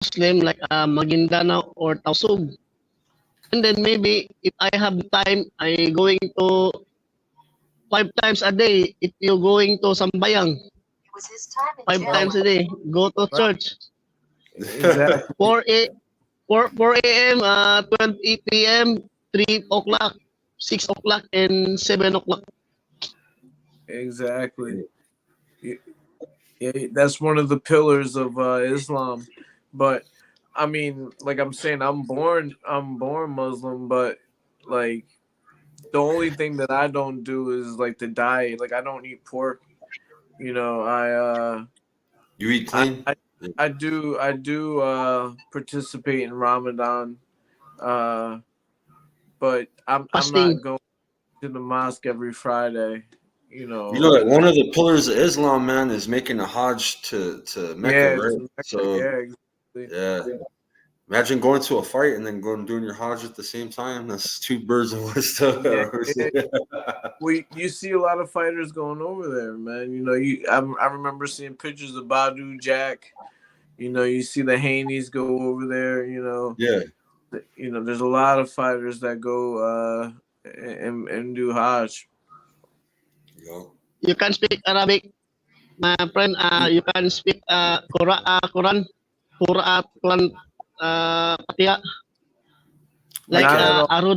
Muslim like Maguindanao or Tausug. And then maybe if I have time, I going to 5 times a day. If you're going to Sambayang, five Right. times a day, go to Right. church. Exactly. 4 a.m., 12 p.m., 3 o'clock, 6 o'clock, and 7 o'clock. Exactly. Yeah, that's one of the pillars of Islam. But I mean, like I'm saying, I'm born Muslim, but like the only thing that I don't do is like the diet. Like I don't eat pork. You know, You eat I, clean? I, I do participate in Ramadan, uh, but I'm not Fasting. going to the mosque every Friday. You You know, know that one of the pillars of Islam, man, is making a Hajj to Mecca, yeah, right? to Mecca, So yeah, exactly. yeah, imagine going to a fight and then going doing your Hajj at the same time. That's two birds with one stone. Yeah, you see a lot of fighters going over there, man. You know, I remember seeing pictures of Badu Jack. You know, you see the Haney's go over there. Yeah, There's a lot of fighters that go and do Hajj. you know. You can speak Arabic, my friend. You can speak Quran, Fatiha, I like Not at can't. all.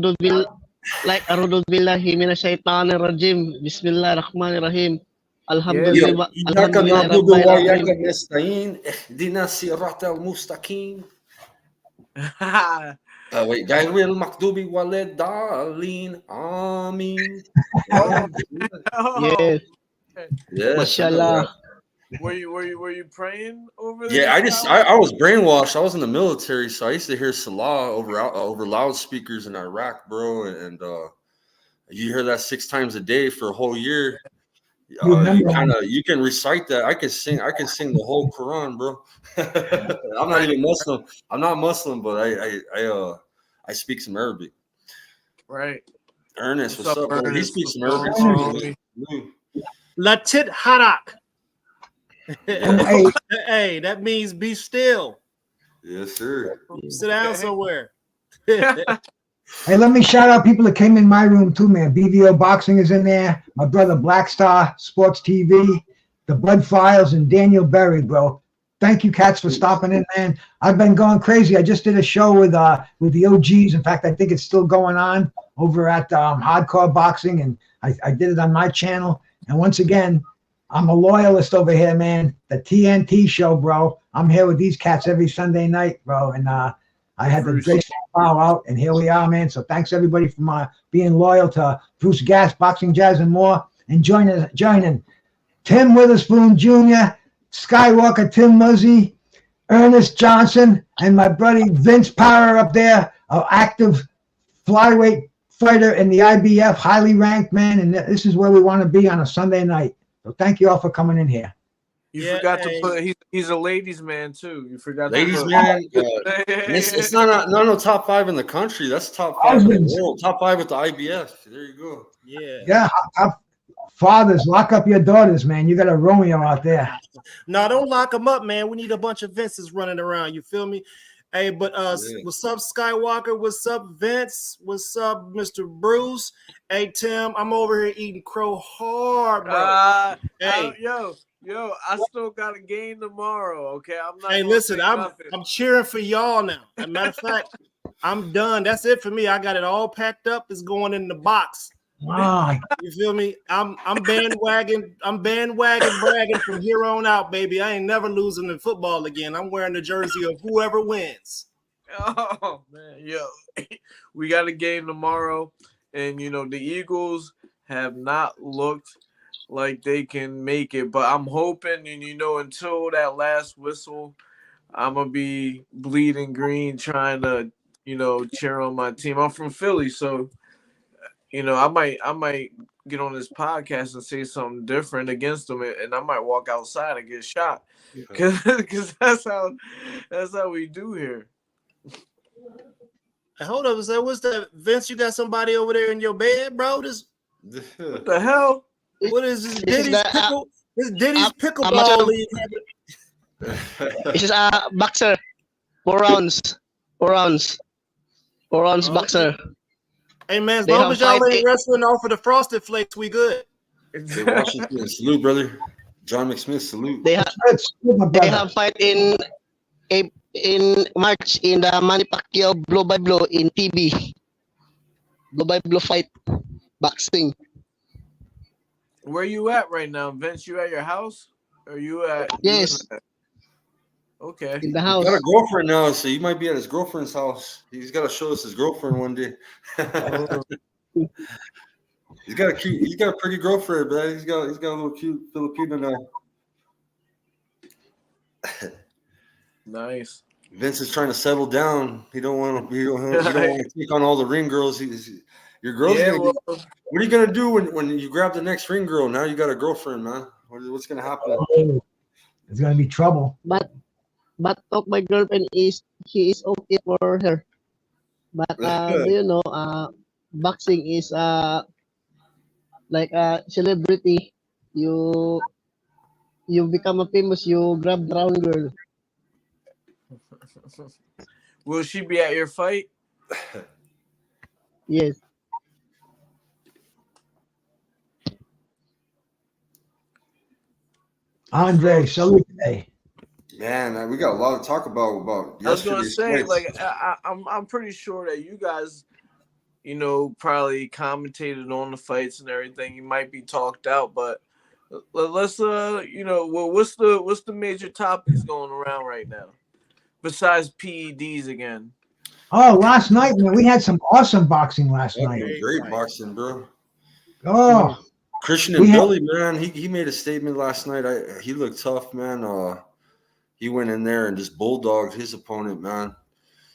A'udhu billahi minasyaitonir rajim. Bismillahirrahmanirrahim. Yeah, Yeah. Alhamdulillah, إياك alhamdulillah نعبد rabbil وإياك alamin. نستعين اهدنا الصراط المستقيم. yeah. Wait, غير المغضوب ولا الضالين. آمين. Oh, Yeah, oh. Yes, yeah, something like that. mashallah. Were you praying over Yeah, there, Tyler? I was brainwashed. I was in the military, so I used to hear Salah over loudspeakers in Iraq, bro, and you hear that 6 times a day for a whole year. You You remember? kind of you can recite that. I can sing the whole Quran, bro. I'm not even Muslim. I'm not Muslim, but I speak some Arabic. Right. Ernest, What's what's up, up, bro? He Ernest? speaks What's some going Arabic on, too, homie? man. Latit harak. Hey, Hey, that means be still. Yes, sir. Sit down Okay. somewhere. hey, let me shout out people that came in my room too, man. BVO Boxing is in there. My brother Black Star Sports TV, the Blood Files, and Daniel Berry, bro. Thank you, cats, for stopping in, man. I've been going crazy. I just did a show with the OGs. In fact, I think it's still going on over at Hardcore Boxing, and I did it on my channel. And once again, I'm a loyalist over here, man. The TNT show, bro. I'm here with these cats every Sunday night, bro. And I had the Bruce. great bow out, and here we are, man. So thanks everybody for being loyal to Bruce Gas, Boxing Jazz, and more. And joining Tim Witherspoon Jr., Skywalker Tim Muzzy, Ernest Johnson, and my buddy Vince Power up there, an active flyweight fighter in the IBF, highly ranked, man. And this is where we want to be on a Sunday night. So thank you all for coming in here. You Yeah, forgot hey. to put. He's a ladies' man too. You forgot. Ladies, to put, man, and it's not no top 5 in the country. That's top 5 in the Husbands. world. Top 5 with the IBF. There you go. Yeah. Yeah, fathers, lock up your daughters, man. You got a Romeo out there. No, don't lock them up, man. We need a bunch of Vinces running around. You feel me? Hey, but Yeah. what's up, Skywalker? What's up, Vince? What's up, Mr. Bruce? Hey, Tim, I'm over here eating crow hard, bro. Hey. Yo, I still got a game tomorrow. Okay, I'm not. Hey, gonna listen, say I'm nothing. cheering for y'all now. As a matter of fact, I'm done. That's it for me. I got it all packed up. It's going in the box. Wow. You feel me? I'm bandwagon. I'm bandwagon bragging from here on out, baby. I ain't never losing in football again. I'm wearing the jersey of whoever wins. Oh man, yo, we got a game tomorrow, and the Eagles have not looked like they can make it, but I'm hoping, and until that last whistle, I'm gonna be bleeding green, trying to cheer on my team. I'm from Philly, so I might get on this podcast and say something different against them, and I might walk outside and get shot, because that's how we do here. Hey, hold up, so what's that, Vince? You got somebody over there in your bed, bro? What the hell? What is this? This is Diddy's the pickle. This Diddy's amateur. pickleball league. This is a boxer. 4 rounds. 4 rounds. 4 rounds Okay. boxer. Hey man, as They long have as y'all fight ain't wrestling off of the Frosted Flakes, we good. Jay Washington, salute, brother. John McSmith, salute. They have That's good, my they brother. have fight in March in the Manny Pacquiao blow by blow in TB. Blow by blow fight boxing. Where you at right now, Vince? You at your house? Or you at? Yes, Okay. in the He's house. got a girlfriend now, so he might be at his girlfriend's house. He's got to show us his girlfriend one day. Oh, He's got a pretty girlfriend, man. He's got a little cute Filipino now. nice. Vince is trying to settle down. He don't want to take on all the ring girls. Your girl's Yeah, gonna well, get, what are you gonna do when you grab the next ring girl? Now you got a girlfriend, man. What's gonna happen? There's gonna be trouble. But of my girlfriend is she is okay for her. But do you know boxing is like a celebrity. You become a famous, you grab the round girl. will she be at your fight? Yes. Andre, salute today. Man, we got a lot to talk about I was gonna yesterday's say, fights. like, I'm pretty sure that you guys, probably commentated on the fights and everything. You might be talked out, but let's what's the major topics going around right now besides PEDs again? Oh, last night, man, we had some awesome boxing last Fucking night. great boxing, bro. Oh, Christian We and had- Billy, man, he made a statement last night. He looked tough, man. He went in there and just bulldogged his opponent, man.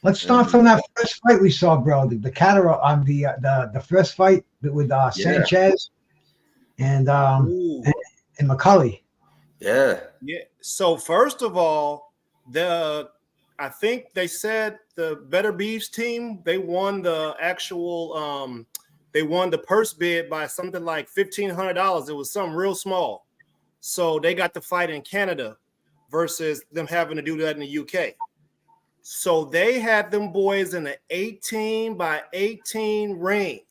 let's start from that first fight we saw, bro. The Cataro on the first fight with Sanchez and Ooh. and McCulley. Yeah. Yeah. So first of all, I think they said the Better Beefs team, they won the actual they won the purse bid by something like $1,500. It was something real small. So they got the fight in Canada versus them having to do that in the UK. So they had them boys in an 18 by 18 ring.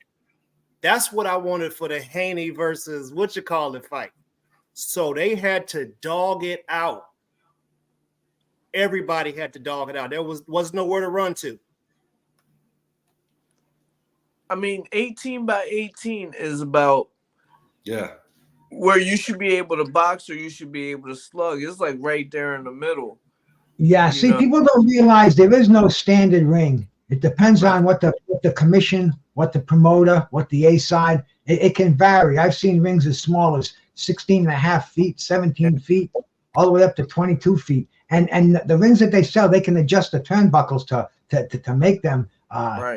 That's what I wanted for the Haney versus fight. So they had to dog it out. Everybody had to dog it out. There was nowhere to run to. I mean, 18 by 18 is about Yeah. where you should be able to box or you should be able to slug. It's like right there in the middle. Yeah, see, people don't realize there is no standard ring. It depends on what the commission, what the promoter, what the A side. It can vary. I've seen rings as small as 16 and a half feet, 17 feet, all the way up to 22 feet. And the rings that they sell, they can adjust the turnbuckles to make them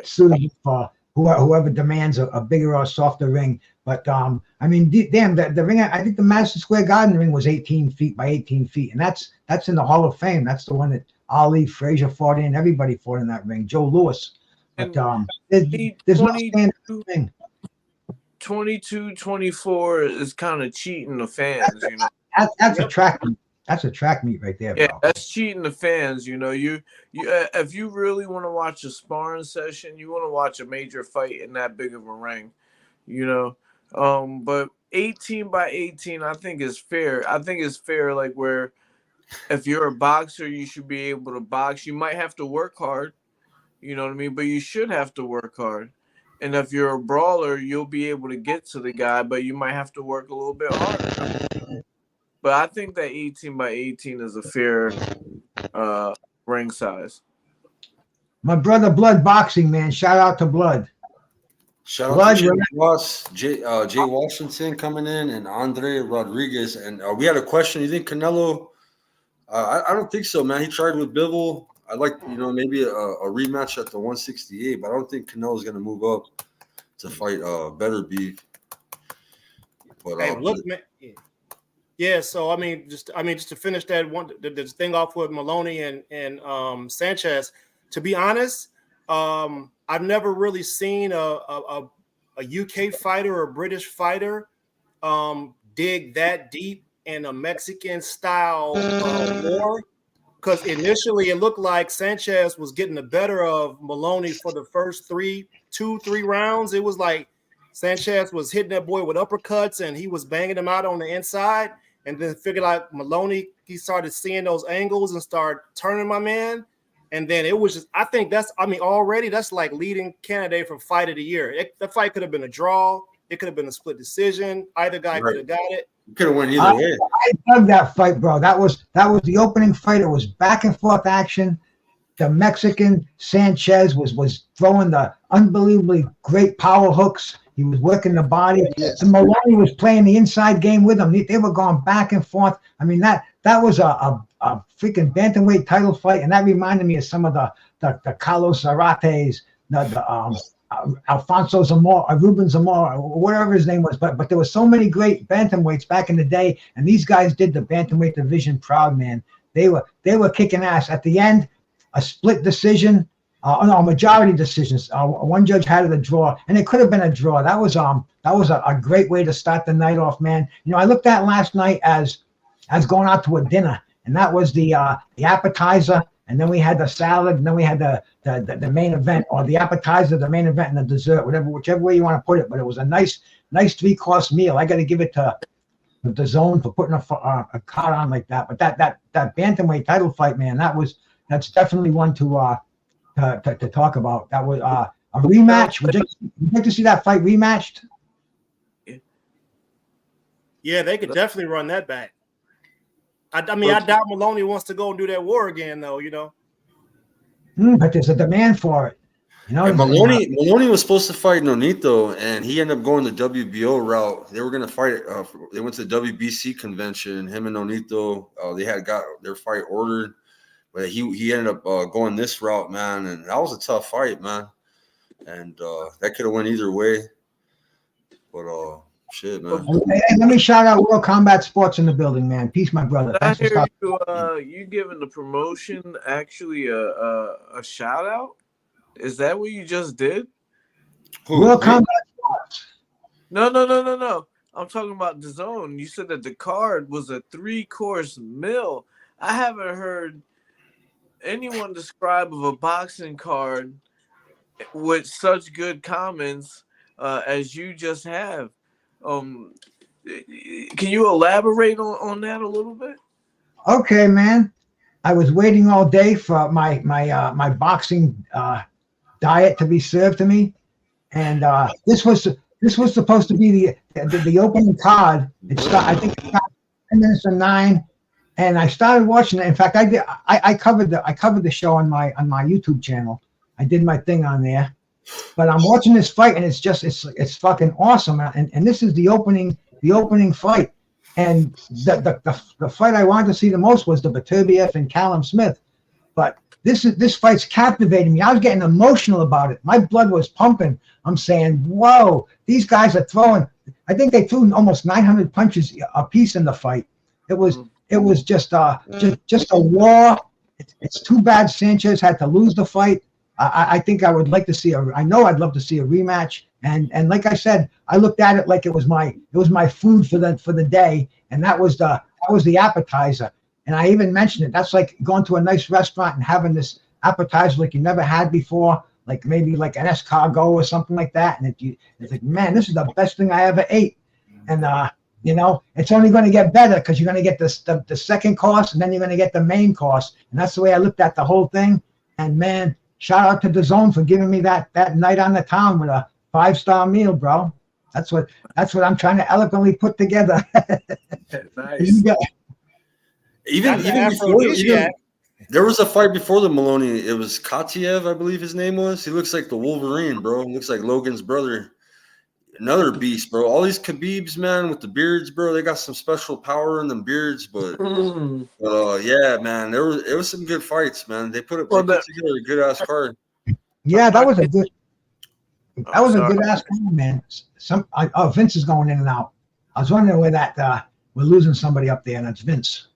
suitable for whoever demands a bigger or softer ring. But I mean, damn, the ring. I think the Madison Square Garden ring was 18 feet by 18 feet, and that's in the Hall of Fame. That's the one that Ali, Frazier fought in. Everybody fought in that ring. Joe Louis. But there's no standard thing. 22, 24 is kind of cheating the fans, That's a track meet. That's a track meet right there, bro. Yeah, that's cheating the fans. You if you really want to watch a sparring session, you want to watch a major fight in that big of a ring, But 18 by 18, I think is fair. I think it's fair, like where if you're a boxer, you should be able to box. You might have to work hard, you know what I mean? But you should have to work hard. And if you're a brawler, you'll be able to get to the guy, but you might have to work a little bit harder. But I think that 18 by 18 is a fair ring size. My brother Blood Boxing, man. Shout out to Blood. Shout out to Jay Washington coming in and Andre Rodriguez. And we had a question. You think Canelo? I don't think so, man. He tried with Bivol. I'd like, maybe a rematch at the 168, but I don't think Canelo's going to move up to fight Better Beef. But hey, look, man. Yeah, so I mean, just to finish that one, the thing off with Maloney and Sanchez. To be honest, I've never really seen a UK fighter or a British fighter dig that deep in a Mexican style war. because initially it looked like Sanchez was getting the better of Maloney for the first 3 rounds. It was like Sanchez was hitting that boy with uppercuts and he was banging him out on the inside. And then figured out Maloney, he started seeing those angles and started turning my man. And then it was just, I think already that's like leading candidate for fight of the year. That fight could have been a draw. It could have been a split decision. Either guy could have got it. Could have went either way. I dug that fight, bro. That was the opening fight. It was back and forth action. The Mexican Sanchez was throwing the unbelievably great power hooks. He was working the body. Yes. So Maloney was playing the inside game with him. They were going back and forth. I mean, that was a freaking bantamweight title fight, and that reminded me of some of the Carlos Zarates, the Alfonso Zamora, Ruben Zamora, whatever his name was. But there were so many great bantamweights back in the day, and these guys did the bantamweight division proud, man. They were kicking ass. At the end, a split decision. Majority decisions. One judge had it a draw, and it could have been a draw. That was a great way to start the night off, man. You know, I looked at last night as going out to a dinner, and that was the appetizer, and then we had the salad, and then we had the main event, or the appetizer, the main event, and the dessert, whichever way you want to put it. But it was a nice 3-course meal. I got to give it to the Zone for putting a card on like that. But that bantamweight title fight, man, that's definitely one to talk about. That was a rematch. Would you like to see that fight rematched? Yeah, they could definitely run that back. I doubt Maloney wants to go and do that war again, though. You know. But there's a demand for it. You know, Maloney was supposed to fight Nonito, and he ended up going the WBO route. They were going to fight. They went to the WBC convention. Him and Nonito, they had got their fight ordered. But he ended up going this route, man, and that was a tough fight, man. And that could have went either way. But shit, man. Hey, let me shout out World Combat Sports in the building, man. Peace, my brother. I Thanks for hear stopping. you giving the promotion actually a shout out. Is that what you just did? World Combat Sports. No. I'm talking about the Zone. You said that the card was a 3-course meal. I haven't heard anyone describe of a boxing card with such good comments as you just have. Can you elaborate on that a little bit? Okay, man. I was waiting all day for my boxing diet to be served to me, and this was supposed to be the opening card. I think it started 10 minutes to 9. And I started watching it. In fact, I covered the show on my YouTube channel. I did my thing on there. But I'm watching this fight, and it's fucking awesome. And this is the opening fight. And the fight I wanted to see the most was the Beterbiev and Callum Smith. But this fight's captivating me. I was getting emotional about it. My blood was pumping. I'm saying, whoa, these guys are throwing. I think they threw almost 900 punches a piece in the fight. It was just a war. It's too bad Sanchez had to lose the fight. I think I would like to see I know I'd love to see a rematch. And like I said, I looked at it like it was my food for the day, and that was the appetizer. And I even mentioned it. That's like going to a nice restaurant and having this appetizer like you never had before, like maybe like an escargot or something like that. And it's like, man, this is the best thing I ever ate. And you know, it's only going to get better because you're going to get the second course, and then you're going to get the main course. And that's the way I looked at the whole thing. And man, shout out to the Zone for giving me that night on the town with a 5-star meal, bro. That's what I'm trying to eloquently put together. Nice. Even there was a fight before the Maloney. It was Katiev, I believe his name was. He looks like the Wolverine, bro. He looks like Logan's brother. Another beast, bro. All these Khabibs, man, with the beards, bro. They got some special power in them beards, but yeah, man, it was some good fights, man. They put together a good ass card. Yeah, that was a good ass card, man. Vince is going in and out. I was wondering where that we're losing somebody up there, and that's Vince.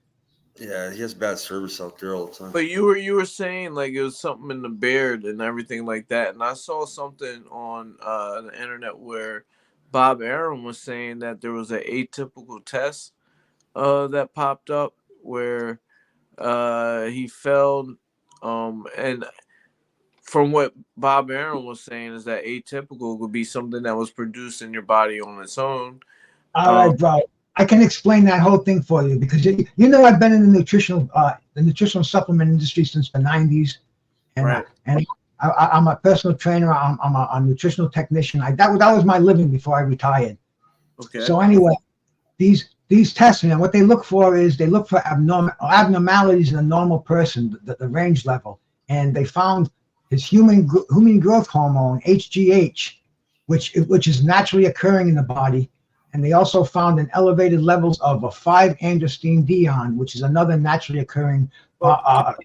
Yeah, he has bad service out there all the time. But you were saying like it was something in the beard and everything like that, and I saw something on the internet where Bob Arum was saying that there was an atypical test that popped up where He failed. And from what Bob Aaron was saying is that atypical would be something that was produced in your body on its own. All right, bro. I can explain that whole thing for you because you know I've been in the nutritional supplement industry since the 90s, and Right. I'm a personal trainer. I'm a nutritional technician. That was my living before I retired. Okay. So anyway, these tests, what they look for is they look for abnormalities in a normal person, the range level, and they found his human growth hormone HGH, which is naturally occurring in the body. And they also found an elevated levels of a 5-androstenedione, which is another naturally occurring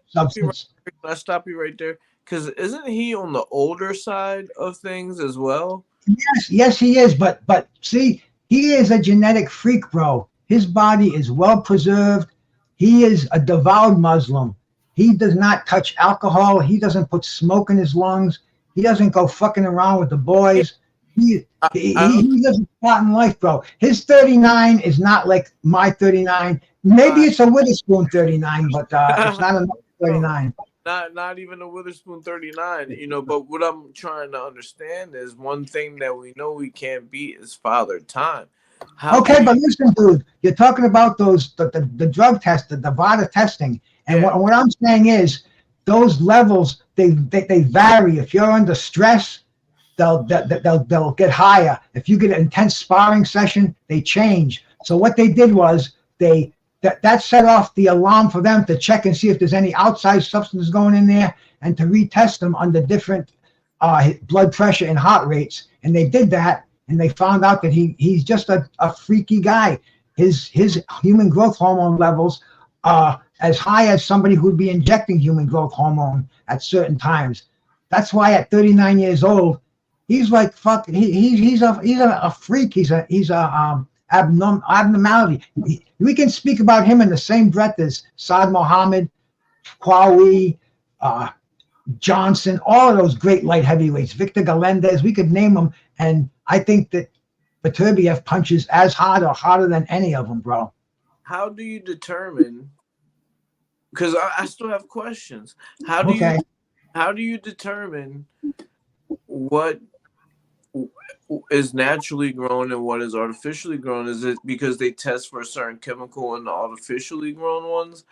substance. Can I stop you right there? Because isn't he on the older side of things as well? Yes, he is. But see, he is a genetic freak, bro. His body is well preserved. He is a devout Muslim. He does not touch alcohol. He doesn't put smoke in his lungs. He doesn't go fucking around with the boys. He lives a Spartan life, bro. His 39 is not like my 39. Maybe it's a Witherspoon 39, but it's not another 39. Not even a Witherspoon 39, but what I'm trying to understand is one thing that we know we can't beat is Father Time. But listen, dude, you're talking about the drug test, the VADA testing. And what I'm saying is those levels, they vary. If you're under stress, they'll get higher. If you get an intense sparring session, they change. So what they did was that set off the alarm for them to check and see if there's any outside substances going in there and to retest them under different blood pressure and heart rates. And they did that, and they found out that he's just a freaky guy. His human growth hormone levels are as high as somebody who'd be injecting human growth hormone at certain times. That's why at 39 years old, he's like fucking. He's a freak. He's a abnormality. We can speak about him in the same breath as Saad Mohammed, Kwawi, Johnson, all of those great light heavyweights. Victor Galendez. We could name them, and I think that Beterbiev punches as hard or harder than any of them, bro. How do you determine? Because I still have questions. How do you determine what is naturally grown and what is artificially grown? Is it because they test for a certain chemical in the artificially grown ones?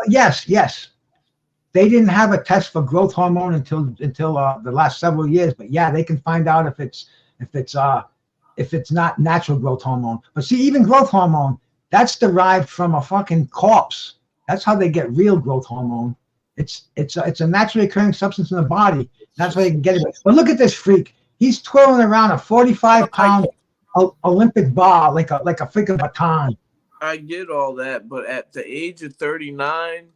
Yes. They didn't have a test for growth hormone until the last several years, but yeah, they can find out if it's not natural growth hormone. But see, even growth hormone, that's derived from a fucking corpse. That's how they get real growth hormone. It's a naturally occurring substance in the body. That's why they can get it. But look at this freak. He's twirling around a 45-pound Olympic bar like a freaking baton. I get all that, but at the age of 39,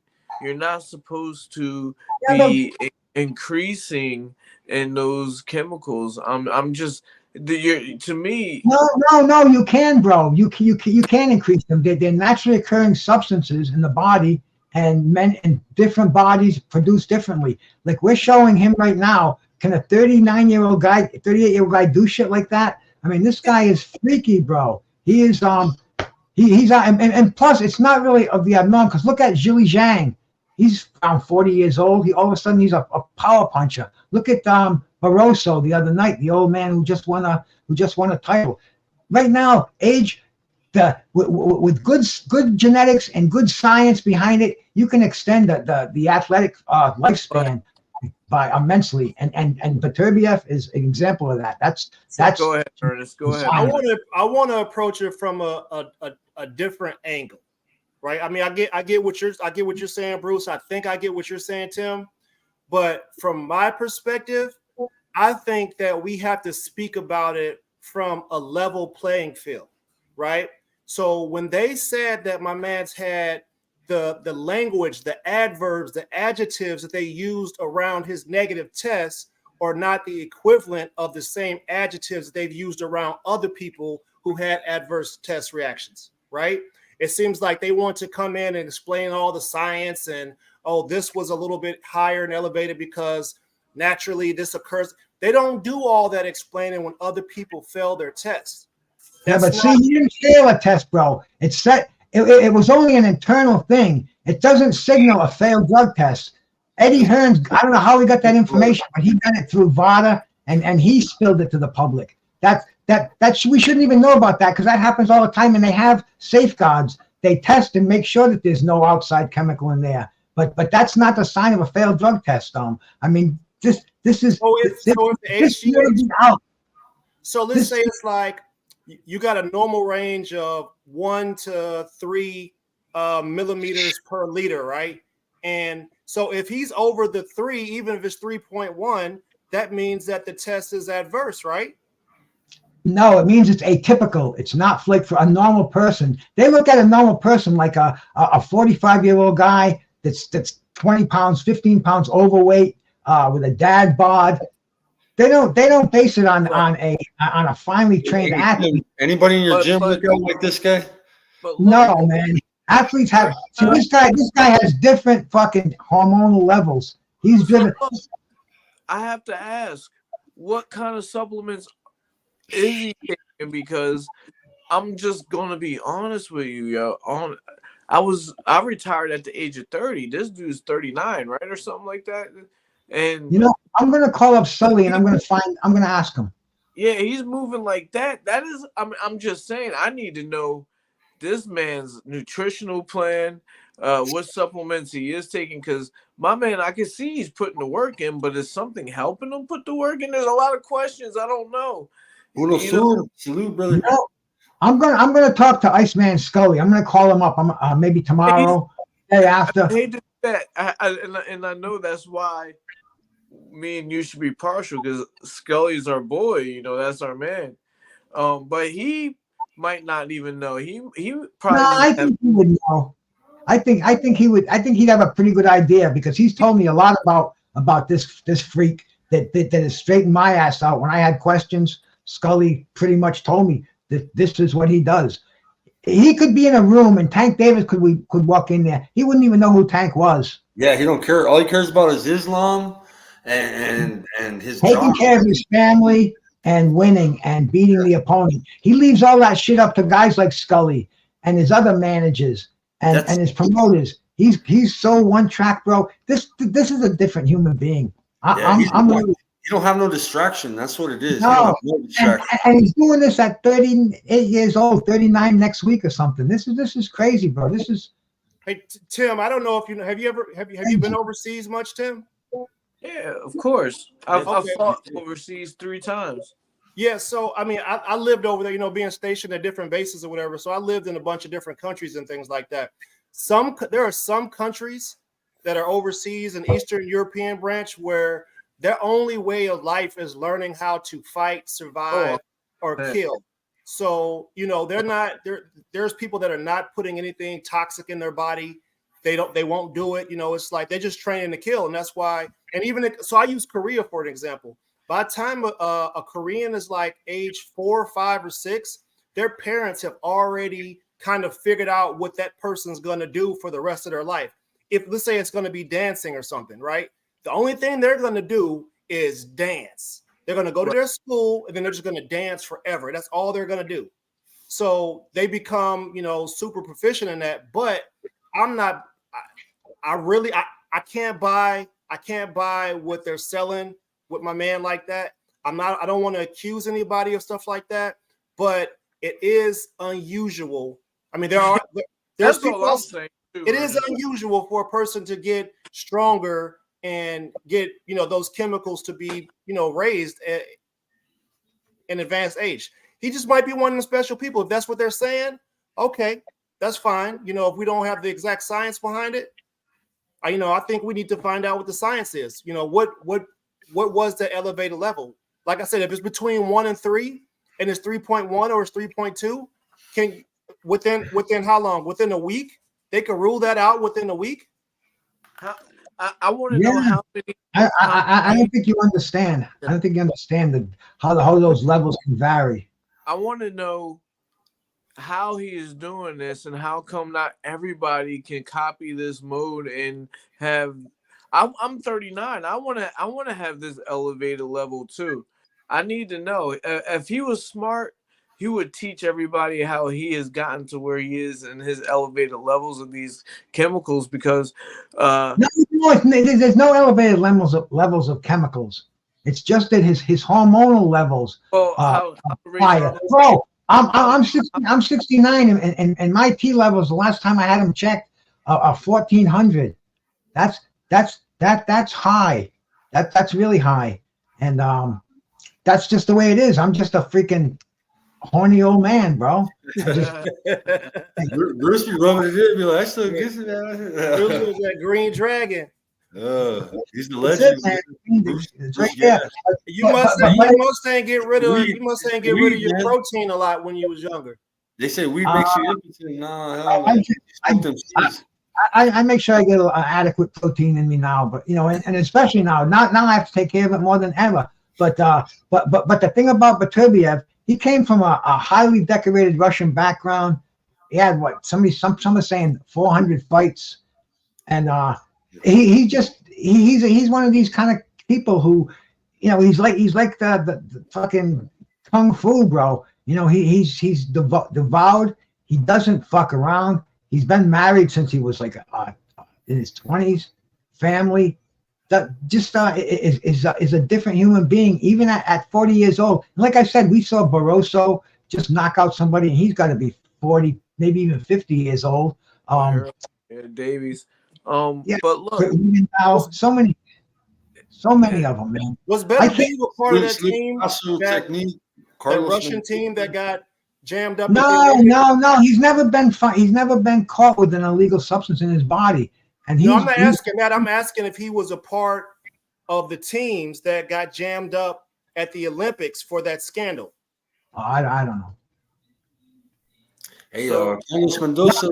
you're not supposed to be increasing in those chemicals. I'm just to me. No, you can, bro. You can increase them. They're naturally occurring substances in the body, and men in different bodies produce differently. Like we're showing him right now. Can a 38-year-old guy do shit like that? I mean, this guy is freaky, bro. He is he's and plus it's not really of the abnormal, because look at Zhili Zhang. He's around 40 years old. All of a sudden he's a power puncher. Look at Barroso the other night, the old man who just won a title. Right now, age, with good genetics and good science behind it, you can extend the athletic lifespan by immensely, and Beterbiev is an example of that. That's go ahead, Ernest. Go ahead. I want to approach it from a different angle, right? I mean, I get what you're saying, Bruce. I think I get what you're saying, Tim. But from my perspective, I think that we have to speak about it from a level playing field, right? So when they said that my man's had the language, the adverbs, the adjectives that they used around his negative tests are not the equivalent of the same adjectives that they've used around other people who had adverse test reactions, right? It seems like they want to come in and explain all the science and, oh, this was a little bit higher and elevated because naturally this occurs. They don't do all that explaining when other people fail their tests. See, he didn't fail a test, bro. it was only an internal thing. It doesn't signal a failed drug test. Eddie Hearns, I don't know how he got that information, but he got it through VADA, and he spilled it to the public. We shouldn't even know about that, because that happens all the time, and they have safeguards. They test and make sure that there's no outside chemical in there. But that's not the sign of a failed drug test. I mean, this is So if the HGH, out. so let's say it's like you got a normal range of 1 to 3 millimeters per liter, right? And so if he's over the 3, even if it's 3.1, that means that the test is adverse, right? No, it means it's atypical. It's not like for a normal person. They look at a normal person like a 45-year-old guy that's 20 pounds, 15 pounds overweight, with a dad bod. They don't base it on a finely trained athlete. Anybody in your gym look out like this guy? No, man. Athletes have. So this guy has different fucking hormonal levels. He's driven. I have to ask, what kind of supplements is he taking? Because I'm just gonna be honest with you, yo. I retired at the age of 30. This dude's 39, right, or something like that. And I'm gonna call up Sully and I'm gonna ask him. Yeah, he's moving like that. That is, I'm just saying, I need to know this man's nutritional plan, what supplements he is taking, because my man, I can see he's putting the work in, but is something helping him put the work in? There's a lot of questions I don't know. Salute, brother. I'm gonna talk to Iceman Scully. I'm gonna call him up. Maybe tomorrow, day after. I hate to do that, and I know that's why me and you should be partial, because Scully's our boy. That's our man. But he might not even know. He probably. No, I think he would know. I think he would. I think he'd have a pretty good idea, because he's told me a lot about this freak that has straightened my ass out when I had questions. Scully pretty much told me that this is what he does. He could be in a room and Tank Davis could walk in there. He wouldn't even know who Tank was. Yeah, he don't care. All he cares about is Islam and his taking care of his family and winning and beating the opponent. He leaves all that shit up to guys like Scully and his other managers and his promoters. He's so one track, bro. This is a different human being. You don't have no distraction. That's what it is. No, and he's doing this at 38 years old, 39 next week or something. This is crazy, bro. This is. Hey Tim, I don't know if you know. Have you been overseas much, Tim? Yeah, of course. I've fought overseas 3 times. Yeah, so I mean, I lived over there, being stationed at different bases or whatever. So I lived in a bunch of different countries and things like that. There are some countries that are overseas in Eastern European branch where their only way of life is learning how to fight, survive, or kill. So, they're not there. There's people that are not putting anything toxic in their body. They won't do it. It's like they're just training to kill. And that's why, so I use Korea for an example. By the time a Korean is like age 4, 5, or 6, their parents have already kind of figured out what that person's going to do for the rest of their life. If let's say it's going to be dancing or something, right? The only thing they're going to do is dance. They're going to go to their school and then they're just going to dance forever. That's all they're going to do. So they become, super proficient in that. But I'm not. I can't buy what they're selling with my man like that. I don't want to accuse anybody of stuff like that. But it is unusual. I mean, there's people. It is unusual for a person to get stronger and get those chemicals to be raised at an advanced age. He just might be one of the special people. If that's what they're saying, okay, that's fine. If we don't have the exact science behind it, I think we need to find out what the science is. What was the elevated level? Like I said, if it's between 1 and 3 and it's 3.1 or it's 3.2, can within how long? Within a week? They could rule that out within a week. I want to know how many. I don't think you understand. I don't think you understand how those levels can vary. I want to know how he is doing this and how come not everybody can copy this mode and have. I'm 39. I want to have this elevated level too. I need to know if he was smart. he would teach everybody how he has gotten to where he is and his elevated levels of these chemicals because there's no elevated levels of chemicals. It's just that his hormonal levels how higher. Bro, I'm 69 and my T levels the last time I had them checked are 1400. That's high. That's really high. And that's just the way it is. I'm just a freaking horny old man, bro. Bruce be rubbing it in, be like, I still get it. Bruce was that green dragon. He's the legend. It's right there. You must ain't get rid of your protein a lot when you was younger. They say weed makes you impotent. No, I make sure I get adequate protein in me now, but and especially now I have to take care of it more than ever. But the thing about Beterbiev, he came from a highly decorated Russian background. He had some are saying 400 fights, and he's one of these kind of people who, he's like the fucking kung fu, bro. He's devout. He doesn't fuck around. He's been married since he was like in his 20s. Family. That just is a different human being, even at 40 years old. And like I said, we saw Barroso just knock out somebody, and he's got to be 40, maybe even 50 years old. Davies. Yeah, but look, now so many of them, man. Was Better Be a part of that team? Technique. That Russian team that got jammed up. No. He's never been He's never been caught with an illegal substance in his body. And I'm not asking that. I'm asking if he was a part of the teams that got jammed up at the Olympics for that scandal. I don't know. Hey, Carlos Mendoza.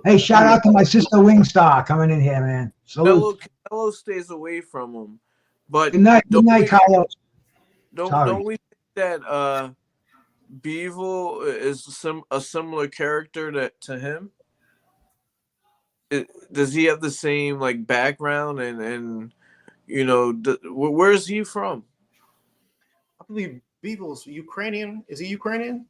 Hey, shout out to my sister Wingstar coming in here, man. Salute. Canelo stays away from him. But good night, Carlos. Don't we think that Bivol is a similar character to him? Does he have the same background and where's he from? I believe Bivol's Ukrainian. Is he Ukrainian?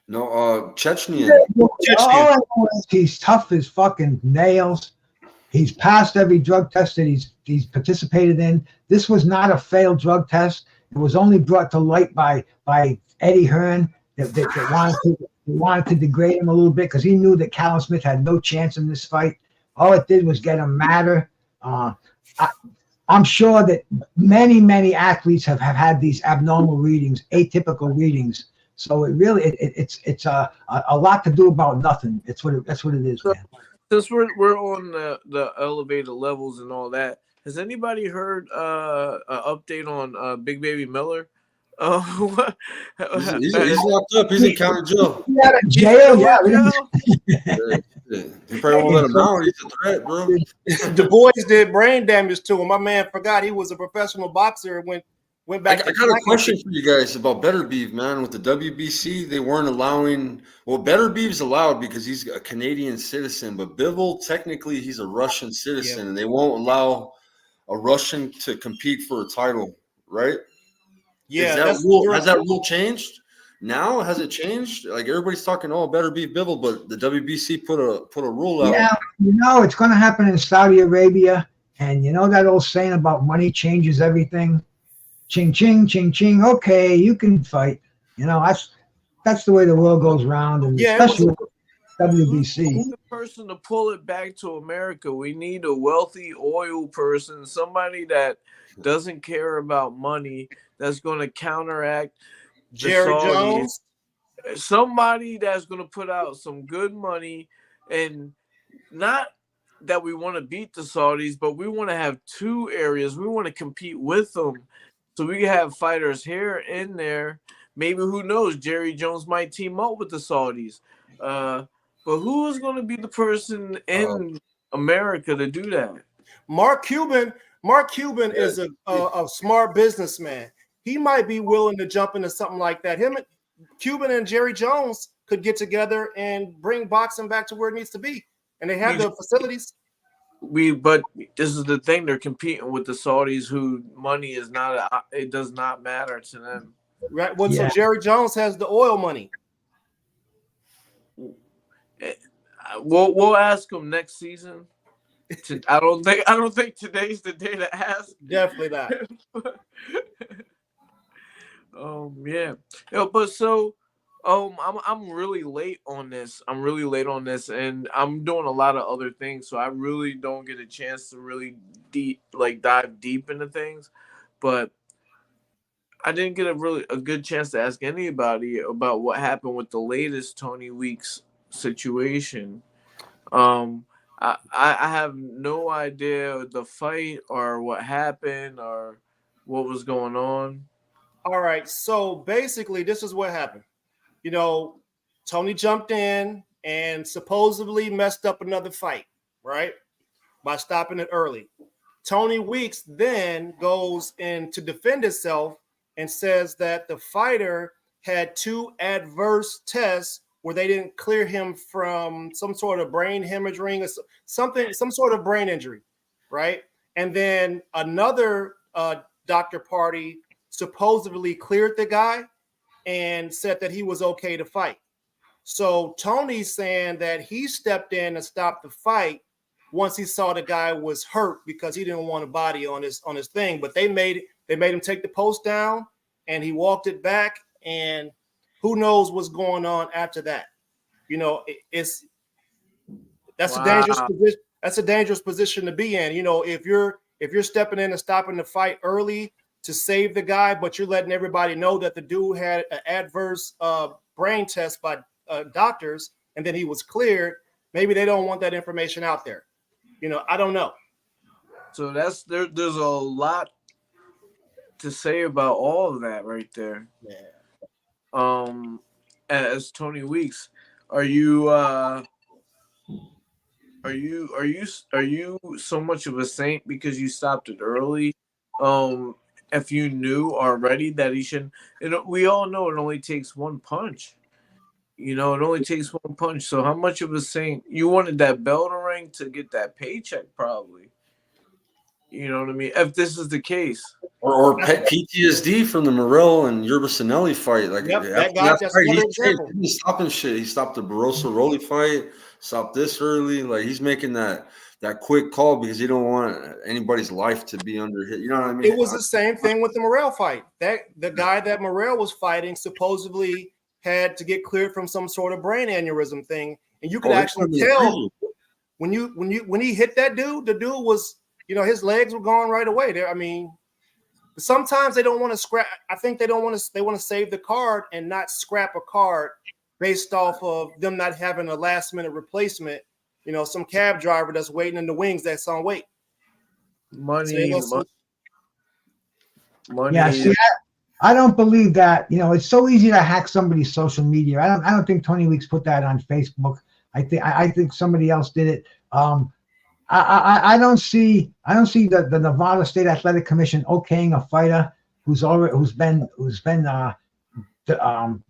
No, Chechnyan. All I know is he's tough as fucking nails. He's passed every drug test that he's participated in. This was not a failed drug test. It was only brought to light by Eddie Hearn that wanted to degrade him a little bit because he knew that Callum Smith had no chance in this fight. All it did was get him madder. I'm sure that many athletes have had these abnormal readings, atypical readings. So it's a lot to do about nothing. That's what it is, man. Since we're on the elevated levels and all that, has anybody heard an update on Big Baby Miller? He's locked up. He's in county jail. He's out of jail. Yeah. He probably won't let him out. He's a threat, bro. The boys did brain damage to him. My man forgot he was a professional boxer and went back. I got a question for you guys about Better Beef, man. With the WBC, they weren't allowing. Well, Better Beef's allowed because he's a Canadian citizen, but Bivol, technically, he's a Russian citizen, and they won't allow a Russian to compete for a title, right? Yeah, has that rule changed? Now has it changed? Like everybody's talking, Better Beef Bivol, but the WBC put a rule out. Yeah, it's going to happen in Saudi Arabia, and that old saying about money changes everything. Ching ching ching ching. Okay, you can fight. That's the way the world goes round, and especially with WBC. The person to pull it back to America. We need a wealthy oil person, somebody that doesn't care about money, that's going to counteract Jerry Jones. Somebody that's going to put out some good money, and not that we want to beat the Saudis, but we want to have two areas. We want to compete with them. So we can have fighters here and there. Maybe, who knows, Jerry Jones might team up with the Saudis. But who is going to be the person in America to do that? Mark Cuban is a smart businessman. He might be willing to jump into something like that. Cuban and Jerry Jones could get together and bring boxing back to where it needs to be. And they have the facilities. But this is the thing, they're competing with the Saudis, who money is not it does not matter to them. Right. Well, Yeah. so Jerry Jones has the oil money. We'll ask him next season. I don't think today's the day to ask. Definitely not. Yeah. But so I'm really late on this. And I'm doing a lot of other things, so I really don't get a chance to really dive deep into things. But I didn't get a good chance to ask anybody about what happened with the latest Tony Weeks situation. I have no idea the fight or what happened or what was going on. All right. So basically, this is what happened. You know, Tony jumped in and supposedly messed up another fight, right? By stopping it early. Tony Weeks then goes in to defend himself and says that the fighter had 2 adverse tests where they didn't clear him from some sort of brain hemorrhaging or something, some sort of brain injury, right? And then another doctor party supposedly cleared the guy and said that he was okay to fight. So Tony's saying that he stepped in and stopped the fight once he saw the guy was hurt because he didn't want a body on his thing. But they made him take the post down, and he walked it back, and who knows what's going on after that. You know, that's a dangerous position. That's a dangerous position to be in. You know, if you're stepping in and stopping the fight early to save the guy, but you're letting everybody know that the dude had an adverse brain test by doctors, and then he was cleared. Maybe they don't want that information out there. You know, I don't know. So there's a lot to say about all of that right there. Yeah. As Tony Weeks, are you so much of a saint because you stopped it early? If you knew already that he shouldn't, we all know it only takes one punch. You know, it only takes one punch. So how much of a saint you wanted that bell to ring to get that paycheck, probably. You know what I mean? If this is the case, or PTSD from the Morrell and Yerba Sinelli fight. Like that guy, that's another example. He's stopping shit. He stopped the Barroso Rolly fight. Stopped this early. Like he's making that quick call because he don't want anybody's life to be under hit. You know what I mean? It was the same thing with the Morrell fight. That the guy that Morrell was fighting supposedly had to get cleared from some sort of brain aneurysm thing, and you could actually tell when he hit that dude, the dude was, you know, his legs were gone right away. There, I mean, sometimes they don't want to scrap. I think they want to save the card and not scrap a card based off of them not having a last minute replacement. You know, some cab driver that's waiting in the wings that's on wait. Money. Yeah, see, I don't believe that. You know, it's so easy to hack somebody's social media. I don't think Tony Weeks put that on Facebook. I think somebody else did it. I don't see the Nevada State Athletic Commission okaying a fighter who's been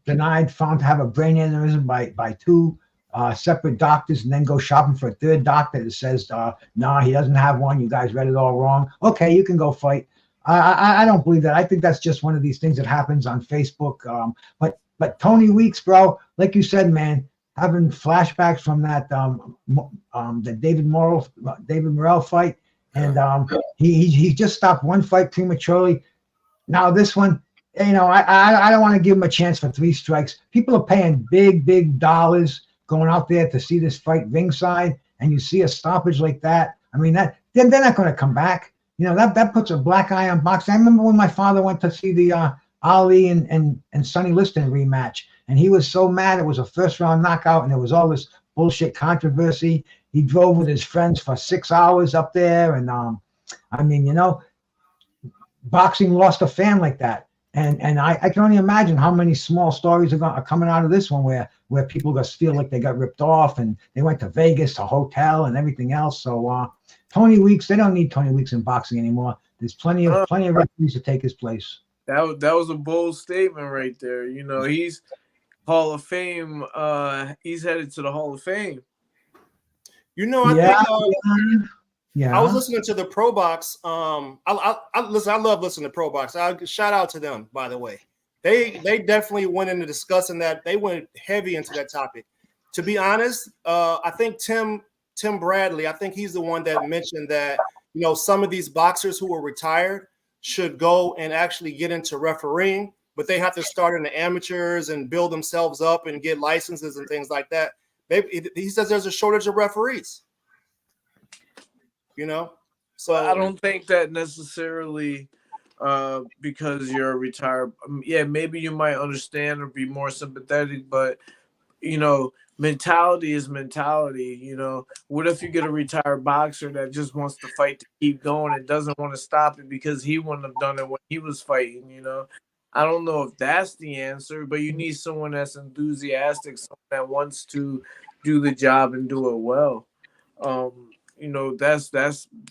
denied, found to have a brain aneurysm by 2 separate doctors, and then go shopping for a 3rd doctor that says, nah, he doesn't have one. You guys read it all wrong. Okay, you can go fight. I don't believe that. I think that's just one of these things that happens on Facebook. But Tony Weeks, bro, like you said, man, having flashbacks from that the David Morrell fight, and he just stopped one fight prematurely. Now this one, you know, I don't want to give him a chance for 3 strikes. People are paying big dollars going out there to see this fight ringside, and you see a stoppage like that. I mean, they're not going to come back. You know, that puts a black eye on boxing. I remember when my father went to see the Ali and Sonny Liston rematch, and he was so mad it was a 1st-round knockout, and there was all this bullshit controversy. He drove with his friends for 6 hours up there, and I mean, you know, boxing lost a fan like that, and I can only imagine how many small stories are coming out of this one where people just feel like they got ripped off, and they went to Vegas, a hotel, and everything else. So Tony Weeks, they don't need Tony Weeks in boxing anymore. There's plenty of referees to take his place. That was a bold statement right there. You know, he's Hall of Fame. He's headed to the Hall of Fame. You know, I think I was listening to the Pro Box. I love listening to Pro Box. Shout out to them, by the way. They definitely went into discussing that. They went heavy into that topic. To be honest, I think Tim Bradley, I think he's the one that mentioned that, you know, some of these boxers who were retired should go and actually get into refereeing, but they have to start in the amateurs and build themselves up and get licenses and things like that. He says there's a shortage of referees, you know? So I don't think that necessarily because you're retired. Yeah, maybe you might understand or be more sympathetic, but you know, mentality is mentality. You know, what if you get a retired boxer that just wants to fight to keep going and doesn't want to stop it because he wouldn't have done it when he was fighting? You know, I don't know if that's the answer, but you need someone that's enthusiastic, someone that wants to do the job and do it well. You know, that's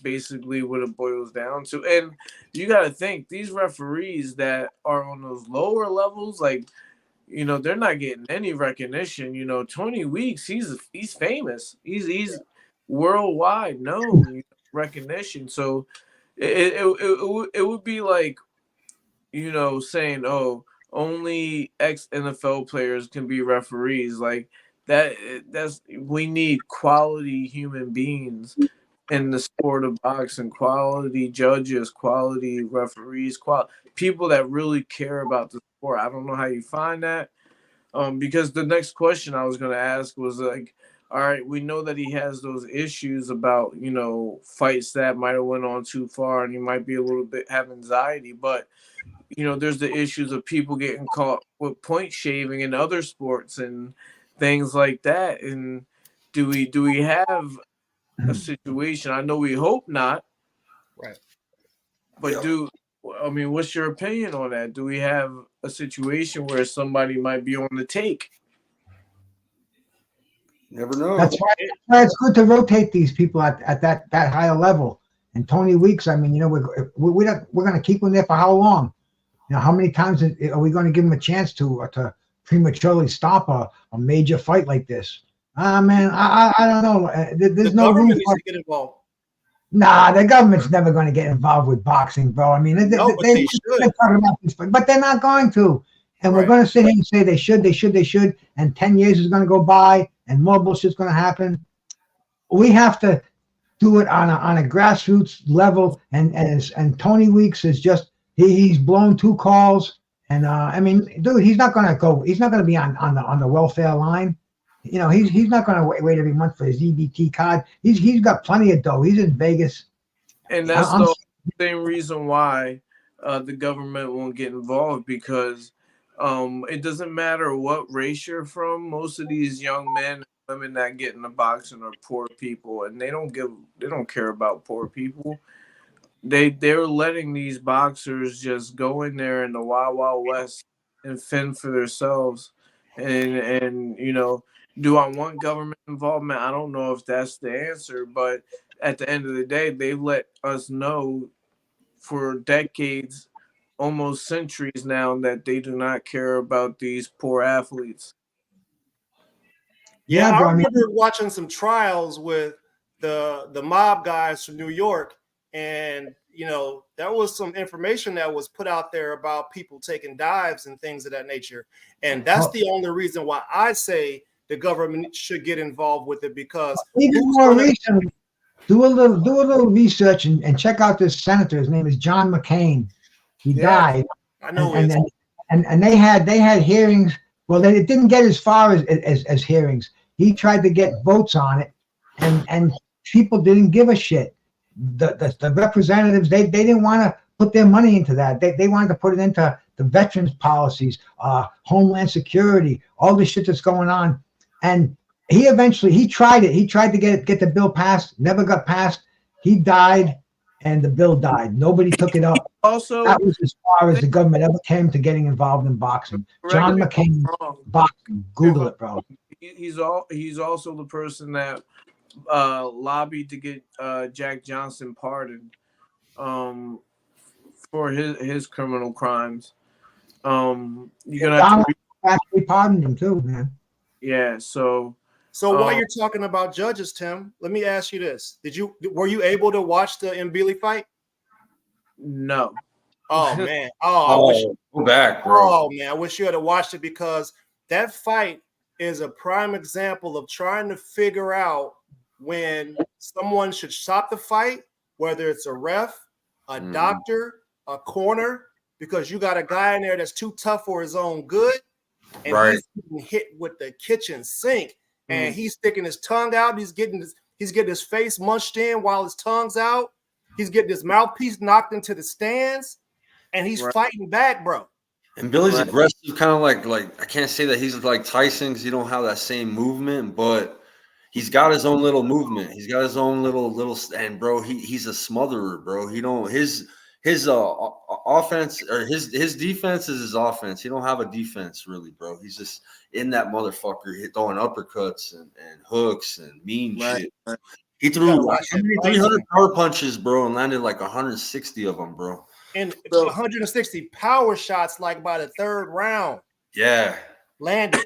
basically what it boils down to. And you got to think these referees that are on those lower levels, like, you know, they're not getting any recognition. You know, Tony Weeks, he's famous. He's worldwide known, recognition. So it would be like, you know, saying, oh, only ex NFL players can be referees. Like that's we need quality human beings in the sport of boxing, quality judges, quality referees, people that really care about the sport. I don't know how you find that. Because the next question I was going to ask was like, all right, we know that he has those issues about, you know, fights that might have went on too far and he might be a little bit have anxiety, but you know, there's the issues of people getting caught with point shaving in other sports and things like that. And do we have a situation? I know we hope not. Right. But I mean, what's your opinion on that? Do we have a situation where somebody might be on the take? Never know. That's why it's good to rotate these people at that higher level. And Tony Weeks, I mean, you know, we're going to keep him there for how long? You know, how many times are we going to give him a chance to prematurely stop a major fight like this? Man, I don't know. There's no room needs to get involved. Nah, the government's never going to get involved with boxing, bro. I mean, they're talking about this, but they're not going to. And we're going to sit here and say they should, and 10 years is going to go by, and more bullshit's going to happen. We have to do it on a grassroots level, and Tony Weeks is just he's blown 2 calls, and I mean, dude, he's not going to be on the welfare line. You know, he's not going to wait every month for his EBT card. He's got plenty of dough. He's in Vegas, and that's the same reason why the government won't get involved, because it doesn't matter what race you're from. Most of these young men and women that get into boxing are poor people, and they don't care about poor people. They're letting these boxers just go in there in the Wild Wild West and fend for themselves, and you know. Do I want government involvement? I don't know if that's the answer, but at the end of the day, they let us know for decades, almost centuries now, that they do not care about these poor athletes. Yeah, I remember watching some trials with the mob guys from New York, and you know, there was some information that was put out there about people taking dives and things of that nature, and that's the only reason why I say the government should get involved with it, because even more recently, do a little research and check out this senator. His name is John McCain. He died. I know. And they had hearings. Well, it didn't get as far as hearings. He tried to get votes on it, and people didn't give a shit. The representatives, they didn't want to put their money into that. They wanted to put it into the veterans policies, Homeland Security, all the shit that's going on. And he tried it. He tried to get the bill passed, never got passed. He died, and the bill died. Nobody took it up. Also, that was as far as the government ever came to getting involved in boxing. John McCain, boxing. Google it, bro. He's also the person that lobbied to get Jack Johnson pardoned for his criminal crimes. You're gonna have to actually pardoned him too, man. Yeah, so while you're talking about judges, Tim, let me ask you this: were you able to watch the Mbili fight? No. Oh man. Oh, I wish. Go back, bro. Oh man, I wish you had watched it because that fight is a prime example of trying to figure out when someone should stop the fight, whether it's a ref, a doctor, a corner, because you got a guy in there that's too tough for his own good, and he's getting hit with the kitchen sink, and he's sticking his tongue out. He's getting his face munched in while his tongue's out. He's getting his mouthpiece knocked into the stands, and he's fighting back, bro. And Billy's aggressive, kind of like I can't say that he's like Tyson because he don't have that same movement, but he's got his own little movement. He's got his own little and bro, he's a smotherer, bro. He don't his offense or his defense is his offense. He don't have a defense really, bro. He's just in that motherfucker throwing uppercuts and hooks and mean shit. He threw 300 power punches, bro, and landed like 160 of them, bro. And 160 power shots, like by the third round. Yeah. Landed.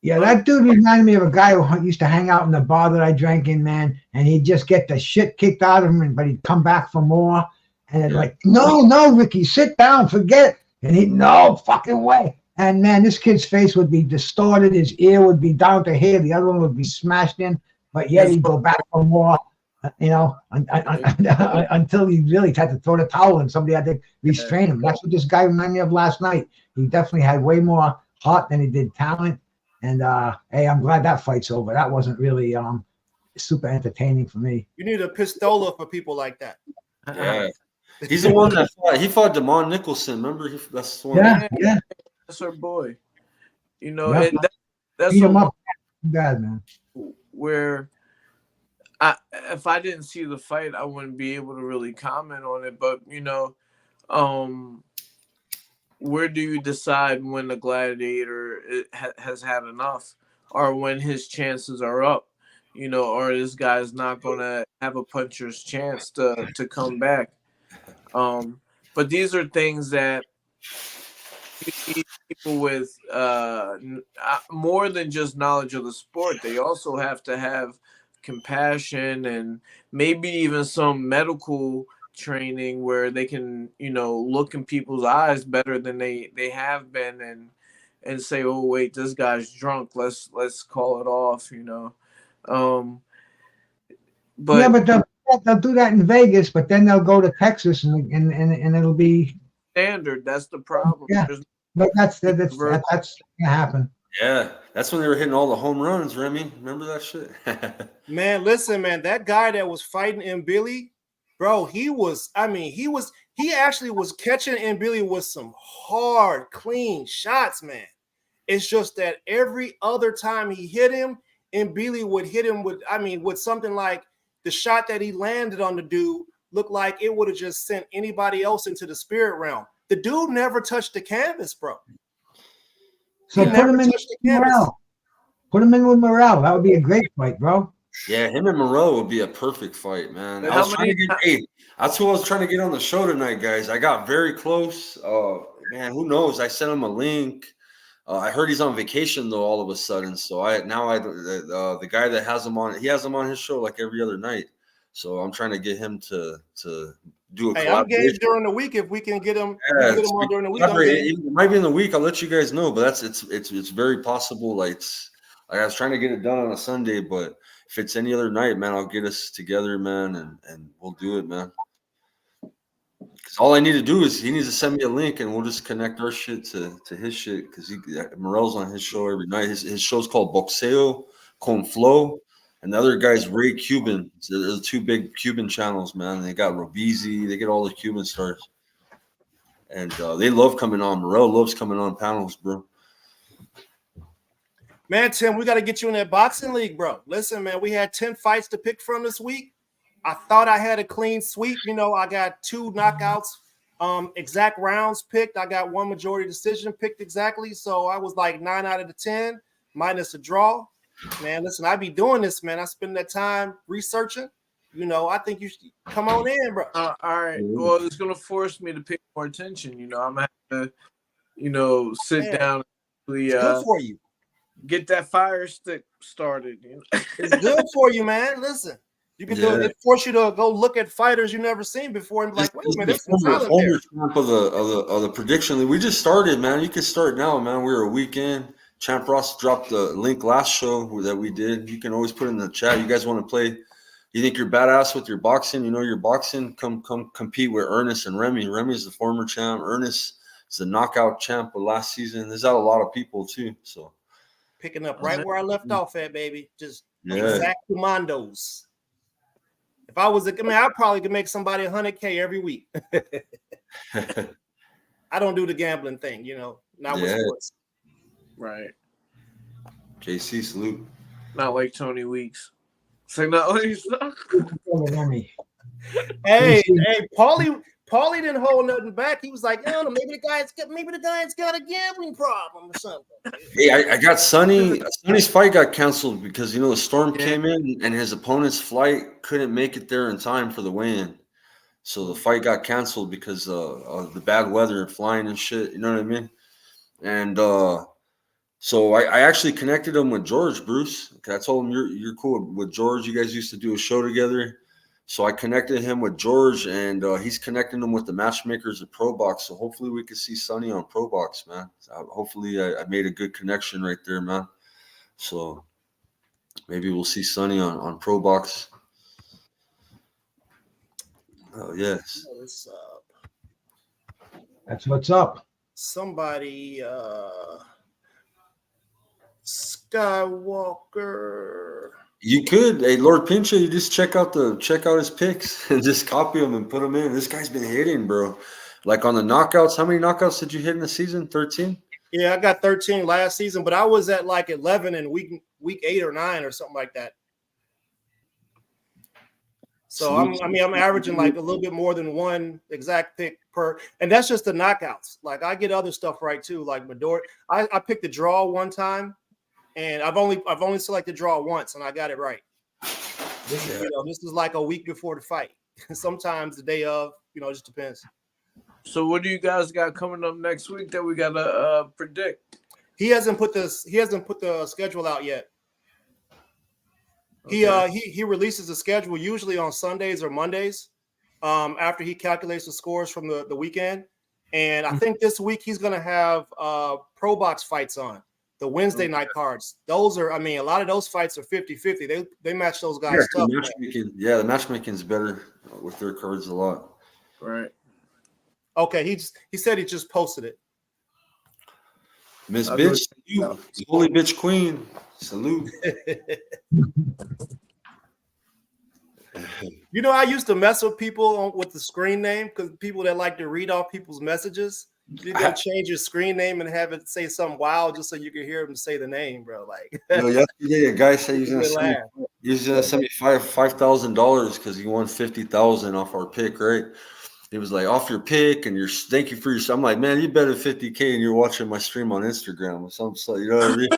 Yeah, that dude reminded me of a guy who used to hang out in the bar that I drank in, man, and he'd just get the shit kicked out of him, but he'd come back for more. And it's like, no, Ricky, sit down, forget it. And he'd, no fucking way. And man, this kid's face would be distorted. His ear would be down to here. The other one would be smashed in. But yet he'd go back for more, until he really had to throw the towel and somebody had to restrain him. That's what this guy reminded me of last night. He definitely had way more heart than he did talent. And hey, I'm glad that fight's over. That wasn't really super entertaining for me. You need a pistola for people like that. Yeah. He's the one that fought Damon Nicholson. Remember? That's the one. Yeah. That's our boy. You know, Yeah. and that's Beat him up bad, man. where if I didn't see the fight, I wouldn't be able to really comment on it. But where do you decide when the gladiator has had enough, or when his chances are up? Or this guy's not gonna have a puncher's chance to come back. But these are things that you need people with more than just knowledge of the sport. They also have to have compassion and maybe even some medical training where they can, look in people's eyes better than they have been and say, oh wait, this guy's drunk. Let's call it off, But yeah, but they'll do that in Vegas, but then they'll go to Texas and it'll be standard. That's the problem. Yeah. But that's gonna happen. Yeah, that's when they were hitting all the home runs, Remy. Remember that shit? Man, listen, man, that guy that was fighting Mbili, bro, he actually was catching Mbili with some hard, clean shots, man. It's just that every other time he hit him, Mbili would hit him with something like the shot that he landed on the dude looked like it would have just sent anybody else into the spirit realm. The dude never touched the canvas, bro. So put him in with Morrell. Put him in with Morrell. That would be a great fight, bro. Yeah, him and Morrell would be a perfect fight, man. That's who I was trying to get on the show tonight, guys. I got very close. Man, who knows? I sent him a link. I heard he's on vacation though, all of a sudden. So the guy that has him on, he has him on his show like every other night. So I'm trying to get him to do a collaboration. I'm game during the week if we can get him. Get him on during the week. It might be in the week. I'll let you guys know, but it's very possible. Like I was trying to get it done on a Sunday, but if it's any other night, man, I'll get us together, man, and we'll do it, man. Because all I need to do is he needs to send me a link, and we'll just connect our shit to his shit. Because Morrell's on his show every night. His show's called Boxeo con Flow. And the other guy's Ray Cuban. So there's two big Cuban channels, man. They got Robezy. They get all the Cuban stars. And they love coming on. Morrell loves coming on panels, bro. Man, Tim, we got to get you in that boxing league, bro. Listen, man, we had 10 fights to pick from this week. I thought I had a clean sweep. I got 2 knockouts, exact rounds picked. I got 1 majority decision picked exactly. So I was like 9 out of the 10, minus a draw. Man, listen, I be doing this, man. I spend that time researching. I think you should come on in, bro. All right. Well, it's gonna force me to pay more attention. I'm gonna have to, sit down and it's good for you. Get that fire stick started. It's good for you, man. Listen, You can do it. It force you to go look at fighters you never seen before and be like, wait a minute, there's some talent there. Champ of the prediction league. We just started, man. You can start now, man. We're a weekend. Champ Ross dropped the link last show that we did. You can always put it in the chat. You guys want to play? You think you're badass with your boxing? You know your boxing? Come compete with Ernest and Remy. Remy is the former champ. Ernest is the knockout champ of last season. There's out a lot of people too. So picking up right where I left off at, baby. Just exact commandos. If I was, I probably could make somebody $100K every week. I don't do the gambling thing, not with sports. Right. JC, salute. Not like Tony Weeks. Say not like Hey, Paulie didn't hold nothing back. He was like, maybe the guy's got a gambling problem or something. Hey, I got Sonny. Sonny's fight got canceled because the storm came in and his opponent's flight couldn't make it there in time for the weigh-in. So the fight got canceled because of the bad weather and flying and shit. You know what I mean? And so I actually connected him with George, Bruce. I told him you're cool with George. You guys used to do a show together. So I connected him with George, and he's connecting him with the matchmakers at Pro Box. So hopefully we can see Sonny on Pro Box, man. Hopefully I made a good connection right there, man. So maybe we'll see Sonny on Pro Box. Oh, yes. What's up? That's what's up. Somebody, Skywalker. You could, hey, Lord Pincha, you just check out his picks and just copy them and put them in. This guy's been hitting, bro. Like on the knockouts, how many knockouts did you hit in the season? 13? Yeah, I got 13 last season, but I was at like 11 in week 8 or 9 or something like that. So I'm averaging like a little bit more than one exact pick per, and that's just the knockouts. Like I get other stuff right too. Like Midori, I picked the draw one time. And I've only selected draw once, and I got it right. This is like a week before the fight. Sometimes the day of, it just depends. So what do you guys got coming up next week that we gotta predict? He hasn't put the schedule out yet. Okay. He releases the schedule usually on Sundays or Mondays, after he calculates the scores from the weekend. And I think this week he's gonna have Pro Box fights on. The Wednesday night cards. Those are, a lot of those fights are 50-50. They match those guys tough. The matchmaking's better with their cards a lot. Right. Okay, he said he just posted it. Miss Bitch, salute. Holy Bitch Queen, salute. I used to mess with people with the screen name because people that like to read off people's messages. You gotta change your screen name and have it say something wild just so you can hear him say the name, bro. Like yesterday, a guy said he's gonna send me $5,000 because he won $50,000 off our pick, right? He was like, off your pick and thank you for your. I'm like, man, you bet $50K and you're watching my stream on Instagram or something. So you know what I mean?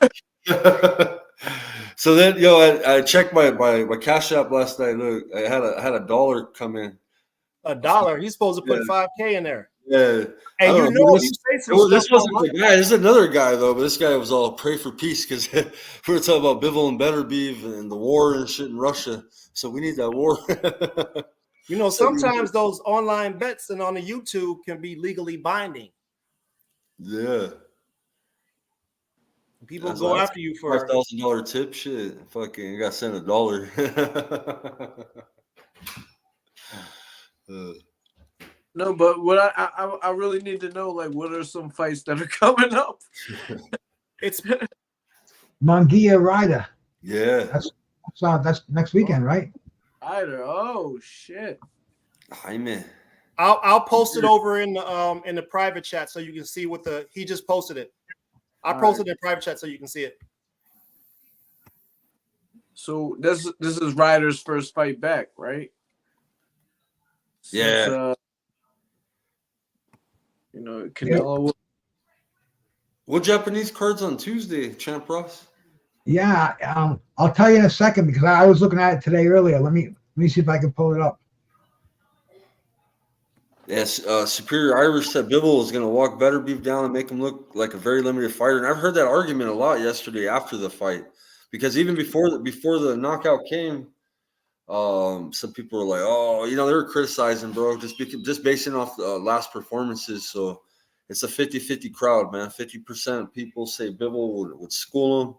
So then, I checked my Cash App last night. Look, I had $1 come in. $1? He's supposed to put $5K in there. Yeah. And this wasn't the guy. This is another guy, though. But this guy was all pray for peace because we were talking about Bivol and Beterbiev and the war and shit in Russia. So we need that war. Sometimes those online bets and on the YouTube can be legally binding. Yeah. People go after you for $5,000 tip. Shit, fucking, you got sent $1. No, but what I really need to know, like, what are some fights that are coming up? It's Munguia Ryder. Yeah, that's next weekend, right? Ryder. Oh shit. Jaime. I'll post it over in the private chat so you can see what he just posted it. I posted it in private chat so you can see it. So this is Ryder's first fight back, right? Yeah. Canelo. What Japanese cards on Tuesday, Champ Ross? Yeah, I'll tell you in a second because I was looking at it today earlier. Let me see if I can pull it up. Yes, Superior Irish said Bivol is going to walk Beterbiev down and make him look like a very limited fighter. And I've heard that argument a lot yesterday after the fight because even before the knockout came, Some people are like, oh, you know, they were criticizing, bro, just basing off last performances. So it's a 50-50 crowd, man. 50% people say Bivol would school him.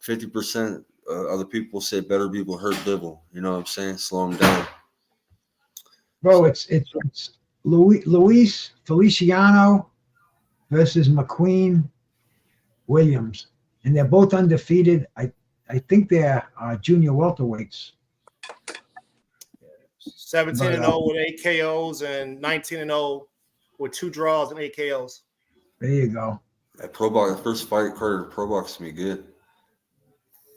50% other people say Beterbiev will hurt Bivol. You know what I'm saying? Slow him down. Bro, it's Luis Feliciano versus McQueen Williams, and they're both undefeated. I think they're junior welterweights. 17-0 with 8 KOs and 19-0 with 2 draws and 8 KOs. There you go. At Pro Box, the first fight card Pro Box me good.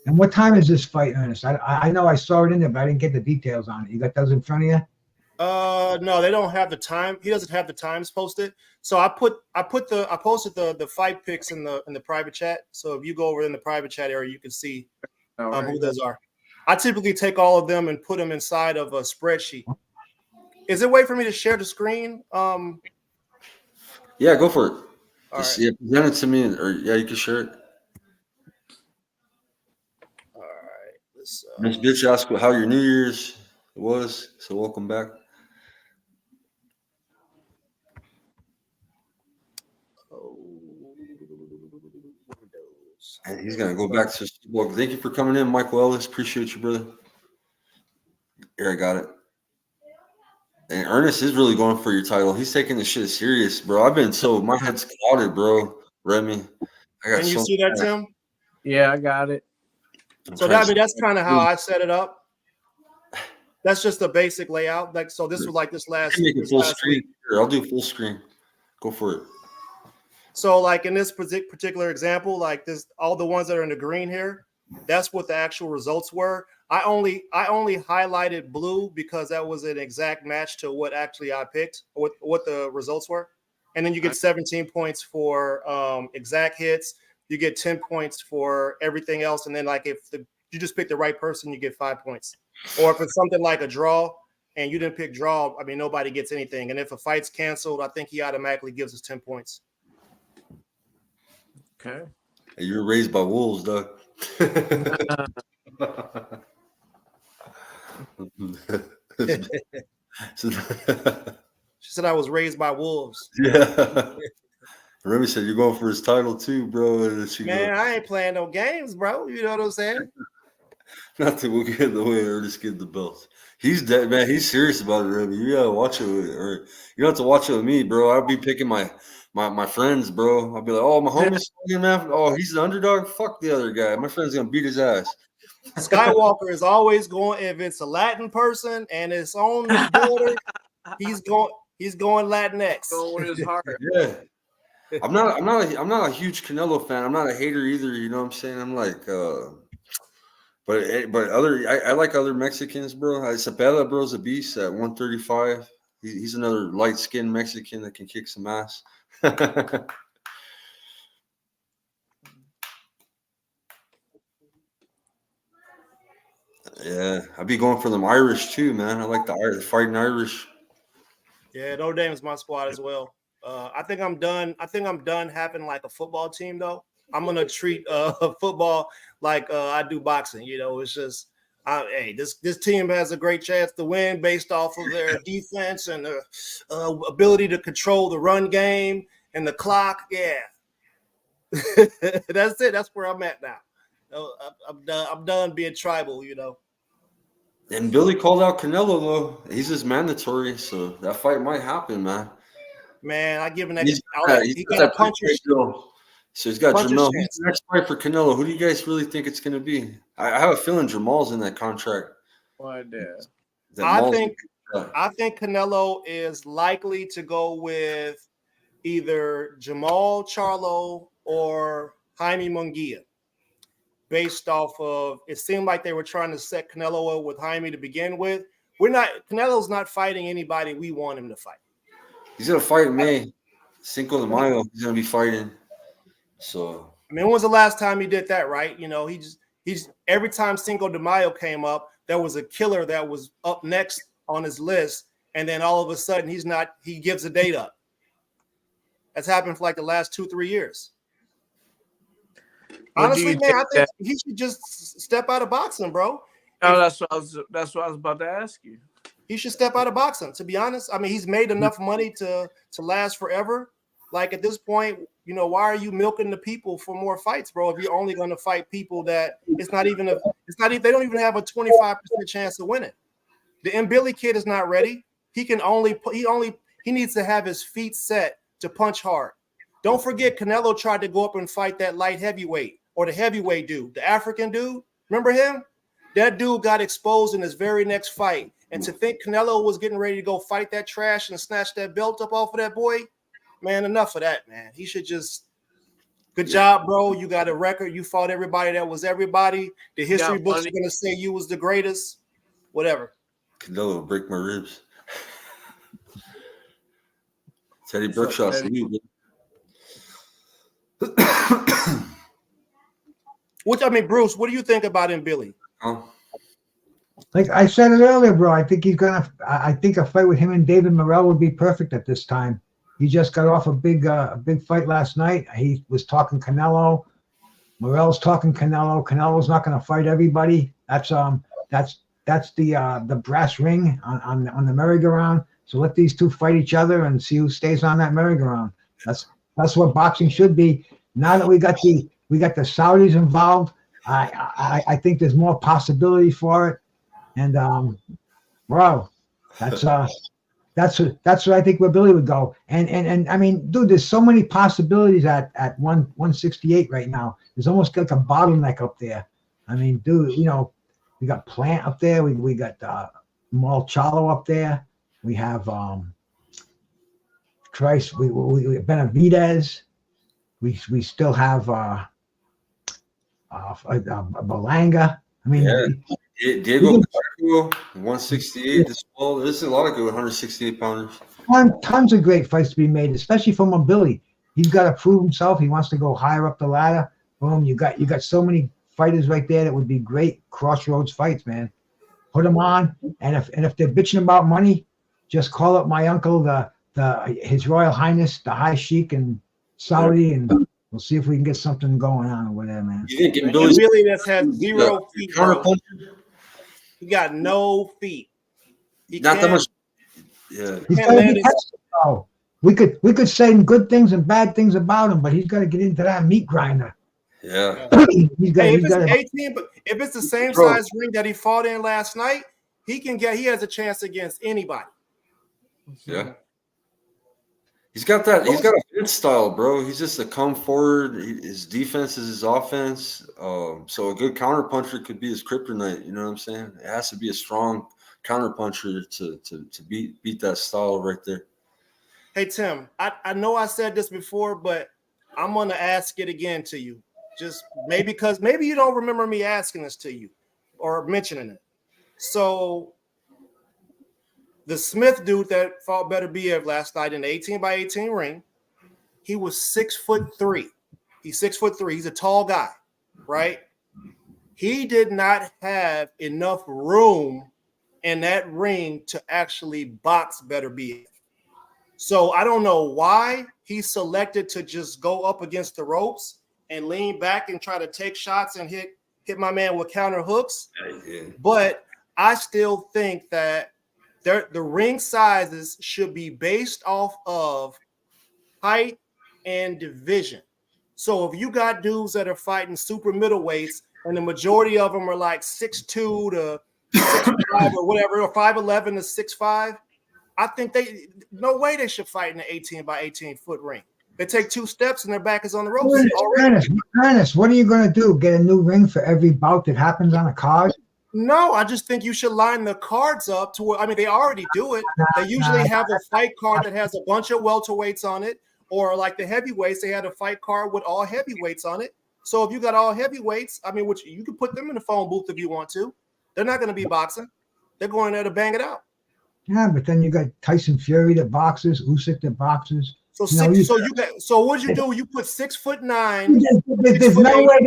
And what time is this fight, Ernest? I know I saw it in there, but I didn't get the details on it. You got those in front of you? No, they don't have the time. He doesn't have the times posted. So I posted the fight picks in the private chat. So if you go over in the private chat area, you can see who those are. I typically take all of them and put them inside of a spreadsheet. Is there a way for me to share the screen? Yeah, go for it. Just, right. Yeah, present it to me, or yeah, you can share it. All right. Miss Bitch asked how your New Year's was, so welcome back. And he's gonna go back to well, thank you for coming in, Michael Ellis. Appreciate you, brother. Here, I got it. And Ernest is really going for your title. He's taking this shit serious, bro. I've been so my head's clouded, bro. Remy, I got. Can you see that, Tim? Yeah, I got it. So that's kind of how I set it up. That's just a basic layout. Like so, this was like this last. Make it full screen. Here, I'll do full screen. Go for it. So, like in this particular example, like this, all the ones that are in the green here, that's what the actual results were. I only highlighted blue because that was an exact match to what actually I picked, or what the results were. And then you get 17 points for exact hits. You get 10 points for everything else. And then like if you just pick the right person, you get 5 points. Or if it's something like a draw and you didn't pick draw, I mean, nobody gets anything. And if a fight's canceled, I think he automatically gives us 10 points. Okay. You were raised by wolves, Doug. She said I was raised by wolves. Yeah. Remy said you're going for his title too, bro. I ain't playing no games, bro. You know what I'm saying? Not that we'll get in the way Ernest get the belts. He's dead, man. He's serious about it, Remy. You gotta watch it or you don't have to watch it with me, bro. I'll be picking my friends, bro. I'll be like, oh, my homie's man. Oh, he's the underdog. Fuck the other guy. My friend's gonna beat his ass. Skywalker is always going. If it's a Latin person and it's on the border, he's going Latinx. Going with his heart. Yeah. I'm not a huge Canelo fan. I'm not a hater either. You know what I'm saying? I'm like, but I like other Mexicans, bro. Cepeda, bro's a beast at 135. He's another light skinned Mexican that can kick some ass. Yeah, I'd be going for them Irish too, man. I like the fighting Irish. Yeah, Notre Dame is my squad as well. I think I'm done. Having like a football team though. I'm gonna treat football like I do boxing. You know, it's just hey, this team has a great chance to win based off of their defense and their ability to control the run game and the clock. Yeah, that's it. That's where I'm at now. I'm done being tribal. You know. And Billy called out Canelo though. He's just mandatory, so that fight might happen, man. Man, I give him that. He got a puncher. So he's got Jamal. Who's the next fight for Canelo? Who do you guys really think it's going to be? I have a feeling Jamal's in that contract. Why I think Canelo is likely to go with either Jamal Charlo or Jaime Munguia. Based off of, it seemed like they were trying to set Canelo up with Jaime to begin with. Canelo's not fighting anybody we want him to fight. He's gonna fight in May, Cinco de Mayo. He's gonna be fighting. So I mean, when was the last time he did that? Right? You know, he's every time Cinco de Mayo came up, there was a killer that was up next on his list, and then all of a sudden he gives a date up. That's happened for like the last 2-3 years. Honestly, man, I think he should just step out of boxing, bro. Oh, that's what I was about to ask you. He should step out of boxing. To be honest, I mean, he's made enough money to last forever. Like at this point, you know, why are you milking the people for more fights, bro? If you're only going to fight people that they don't even have a 25% chance of winning. The Mbili kid is not ready. He needs to have his feet set to punch hard. Don't forget, Canelo tried to go up and fight that light heavyweight or the heavyweight dude, the African dude. Remember him? That dude got exposed in his very next fight. And to think Canelo was getting ready to go fight that trash and snatch that belt up off of that boy, man, enough of that, man. He should just good job, bro. You got a record. You fought everybody that was everybody. The history books are going to say you was the greatest. Whatever. Canelo will break my ribs. Teddy Berkshaw, salute. Bruce, what do you think about Mbili? Like I said it earlier, bro. I think I think a fight with him and David Morrell would be perfect at this time. He just got off a big fight last night. He was talking Canelo. Morrell's talking Canelo. Canelo's not going to fight everybody. That's the brass ring on the merry-go-round. So let these two fight each other and see who stays on that merry-go-round. That's what boxing should be. Now that we got the Saudis involved, I think there's more possibility for it. And bro, that's where I think where Billy would go. And I mean, dude, there's so many possibilities at 168 right now. There's almost like a bottleneck up there. I mean, dude, you know, we got Plant up there. We got Mal Chalo up there. We have we Benavidez. We still have Berlanga. I mean, Diego Pacheco, 168. There's a lot of good 168 pounders. Tons of great fights to be made, especially from Billy. He's got to prove himself. He wants to go higher up the ladder. Boom, you got so many fighters right there that would be great crossroads fights, man. Put them on, and if they're bitching about money, just call up my uncle, His Royal Highness, the High Sheikh in Saudi, and we'll see if we can get something going on over there, man. You think Billy that's had 0 feet? He got no feet. Not that much. Yeah. We could say good things and bad things about him, but he's got to get into that meat grinder. Yeah. If it's the same size ring that he fought in last night, he has a chance against anybody. Yeah. He's got a fit style, bro. He's just a come forward. His defense is his offense. So a good counter puncher could be his kryptonite. You know what I'm saying? It has to be a strong counter puncher to beat that style right there. Hey Tim, I know I said this before, but I'm gonna ask it again to you. Just maybe because maybe you don't remember me asking this to you or mentioning it. So the Smith dude that fought Beterbiev last night in the 18-by-18 ring, he was 6'3". He's 6'3". He's a tall guy, right? He did not have enough room in that ring to actually box Beterbiev. So I don't know why he selected to just go up against the ropes and lean back and try to take shots and hit my man with counter hooks. Yeah. But I still think that the ring sizes should be based off of height and division. So if you got dudes that are fighting super middleweights and the majority of them are like 6'2" to 6'5" or whatever, or 5'11" to 6'5", I think no way they should fight in an 18-by-18 foot ring. They take 2 steps and their back is on the ropes. Ernest, what are you going to do? Get a new ring for every bout that happens on a card? No, I just think you should line the cards up to where, I mean, they already do it. They usually have a fight card that has a bunch of welterweights on it, or like the heavyweights, they had a fight card with all heavyweights on it. So if you got all heavyweights, I mean, which you can put them in the phone booth if you want to. They're not going to be boxing. They're going there to bang it out. Yeah, but then you got Tyson Fury that boxes, Usyk that boxes. So what'd you do? You put 6'9". There's no way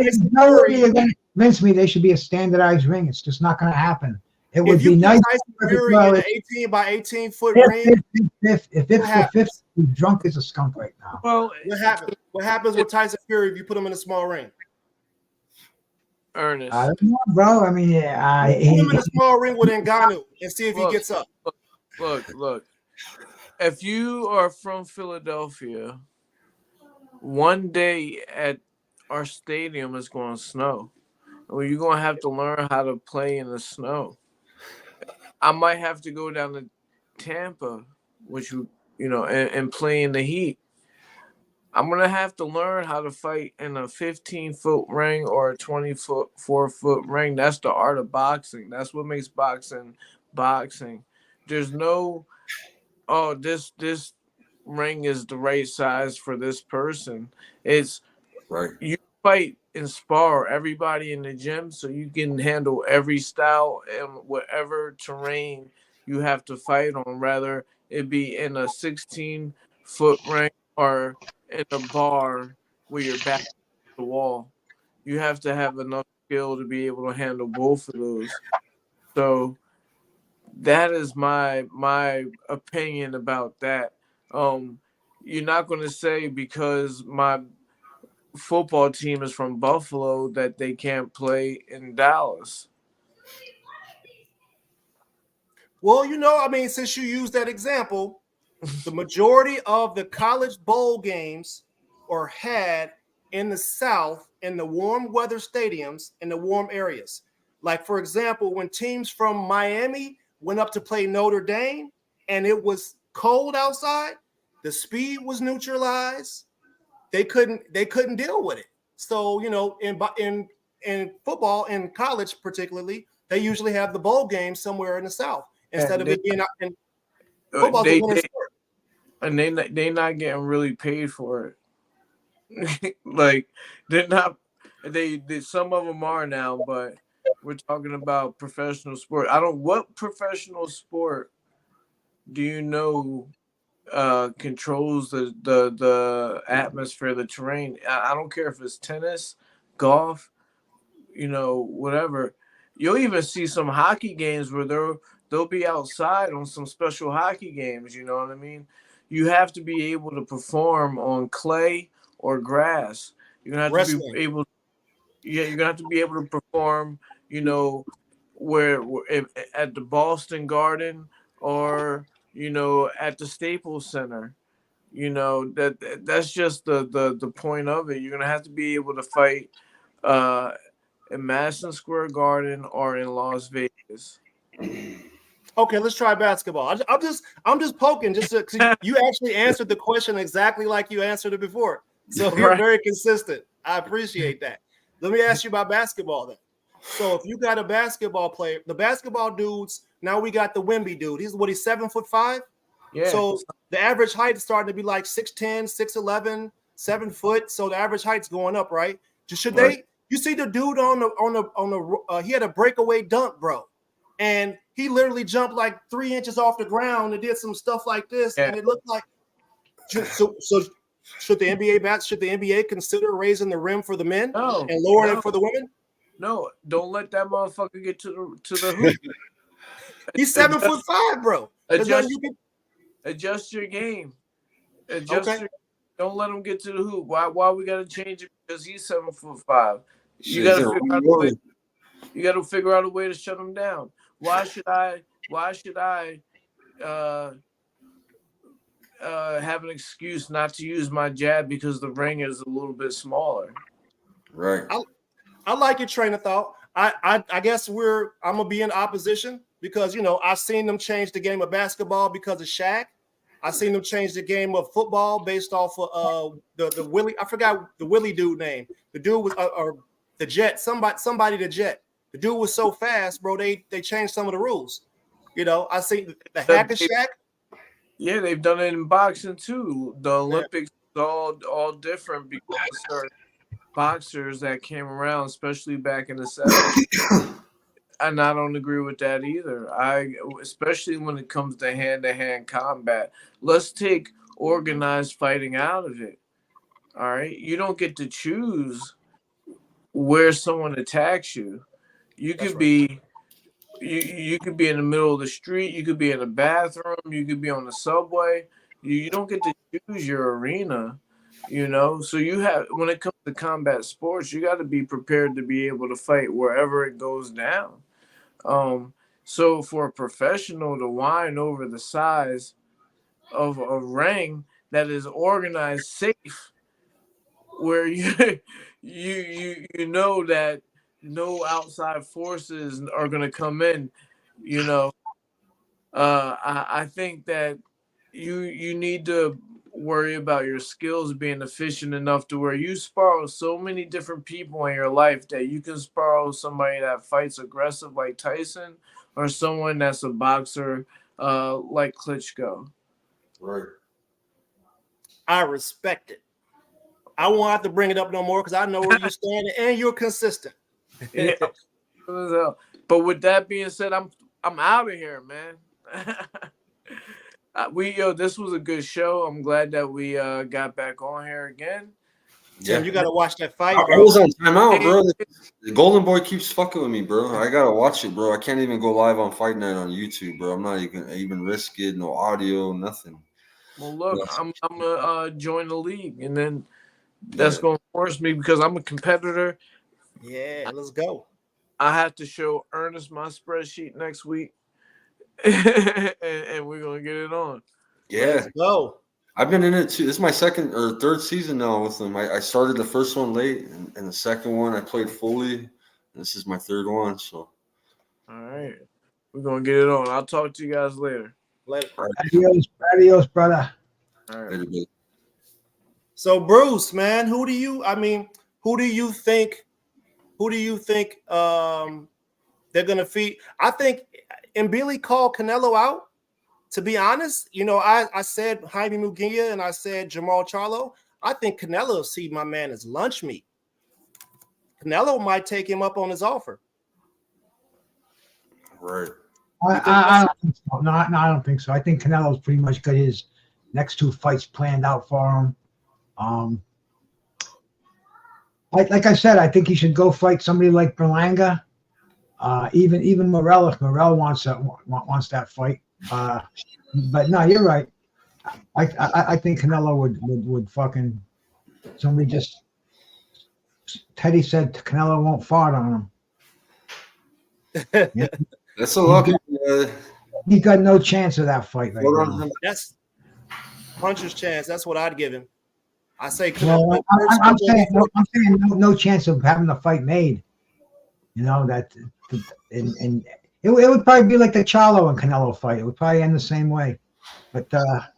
you're going to convince me they should be a standardized ring. It's just not going to happen. It would be nice. Tyson Fury in an 18-by-18 foot ring. If it's the fifth, he's drunk as a skunk right now. Well, what happens with Tyson Fury if you put him in a small ring? Ernest. I don't know, bro. I mean, yeah, Put him in a small ring with Ngannou and see if he Look, gets up. Look. If you are from Philadelphia, one day at our stadium is going to snow. Well, you're going to have to learn how to play in the snow. I might have to go down to Tampa, and play in the heat. I'm going to have to learn how to fight in a 15-foot ring or a 24-foot ring. That's the art of boxing. That's what makes boxing boxing. There's no, this ring is the right size for this person. It's Right. you fight and spar everybody in the gym so you can handle every style and whatever terrain you have to fight on, rather it be in a 16-foot ring or in a bar where you're back to the wall. You have to have enough skill to be able to handle both of those. So that is my opinion about that. You're not going to say because my football team is from Buffalo that they can't play in Dallas. Well, I mean, since you used that example, the majority of the college bowl games are had in the South, in the warm weather stadiums, in the warm areas. Like, for example, when teams from Miami went up to play Notre Dame and it was cold outside, the speed was neutralized. They couldn't deal with it. So, in football, in college particularly, they usually have the bowl game somewhere in the South instead of it being out in football. And they not getting really paid for it. Like they're not. They some of them are now, but we're talking about professional sport. What professional sport do you know controls the atmosphere, the terrain? I don't care if it's tennis, golf, whatever. You'll even see some hockey games where they'll be outside on some special hockey games. You know what I mean? You have to be able to perform on clay or grass. You're gonna have to be able. Yeah, you're gonna have to be able to perform. Where at the Boston Garden or at the Staples Center. That's just the point of it. You're gonna have to be able to fight in Madison Square Garden or in Las Vegas. Okay, let's try basketball. I'm just poking just because you actually answered the question exactly like you answered it before. So you're very consistent. I appreciate that. Let me ask you about basketball then. So if you got a basketball player, the basketball dudes, now we got the Wemby dude. He's 7'5". Yeah. So the average height is starting to be like 6'10", 6'11", 7 foot. So the average height's going up, right? Should they? You see the dude on the he had a breakaway dunk, bro, and he literally jumped like 3 inches off the ground and did some stuff like this, and it looked like. So should the NBA consider raising the rim for the men and lowering it for the women? No, don't let that motherfucker get to the hoop. He's 7'5", bro. Adjust your game. Don't let him get to the hoop. Why we gotta change it because he's 7'5"? You gotta figure out a way to shut him down. Why should I have an excuse not to use my jab because the ring is a little bit smaller? Right. I like your train of thought. I guess I'm gonna be in opposition because I've seen them change the game of basketball because of Shaq. I've seen them change the game of football based off of the Willie. I forgot the Willie dude name. The dude was or the Jet. Somebody the Jet. The dude was so fast, bro. They changed some of the rules. I see the hack of Shaq. Yeah, they've done it in boxing too. The Olympics is all different because certain boxers that came around, especially back in the 70s. And I don't agree with that either. Especially when it comes to hand-to-hand combat. Let's take organized fighting out of it. All right, you don't get to choose where someone attacks you. You could be you could be in the middle of the street. You could be in a bathroom. You could be on the subway. You don't get to choose your arena. You know, so you have, when it comes to combat sports, you got to be prepared to be able to fight wherever it goes down. So for a professional to whine over the size of a ring that is organized safe, where you know that no outside forces are going to come in, you know, I think that you need to worry about your skills being efficient enough to where you spar with so many different people in your life that you can spar with somebody that fights aggressive like Tyson or someone that's a boxer like Klitschko. Right. I respect it. I won't have to bring it up no more because I know where you stand and you're consistent. Yeah. But with that being said, I'm out of here, man. This was a good show. I'm glad that we got back on here again. Yeah, Tim, you got to watch that fight, I bro. was on timeout, bro. The Golden Boy keeps fucking with me, bro. I gotta watch it, bro. I can't even go live on Fight Night on YouTube, bro. I'm not even risk it, no audio, nothing. Well, look, I'm gonna join the league, and then that's gonna force me because I'm a competitor. Yeah, let's go. I have to show Ernest my spreadsheet next week, and we're gonna get it on. Yeah, let's go. I've been in it too. This is my second or third season now with them. I started the first one late, and the second one I played fully. This is my third one, so. All right, we're gonna get it on. I'll talk to you guys later. Later. Adios, brother. All right. So Bruce, man, who do you think they're gonna feed? I think, and Billy called Canelo out. To be honest, you know, I said Jaime Munguia and I said Jamal Charlo. I think Canelo will see my man as lunch meat. Canelo might take him up on his offer. Right. I don't think so. No, I don't think so. I think Canelo's pretty much got his next two fights planned out for him. Like I said, I think he should go fight somebody like Berlanga. Even Morel, if Morel wants that fight. But no, you're right. I think Canelo would fucking somebody just. Teddy said Canelo won't fart on him. Yeah. That's a lucky. He got no chance of that fight right now. That's puncher's chance. That's what I'd give him. I say Canelo. Well, I'm saying no chance of having the fight made. You know that, and it would probably be like the Charlo and Canelo fight. It would probably end the same way. But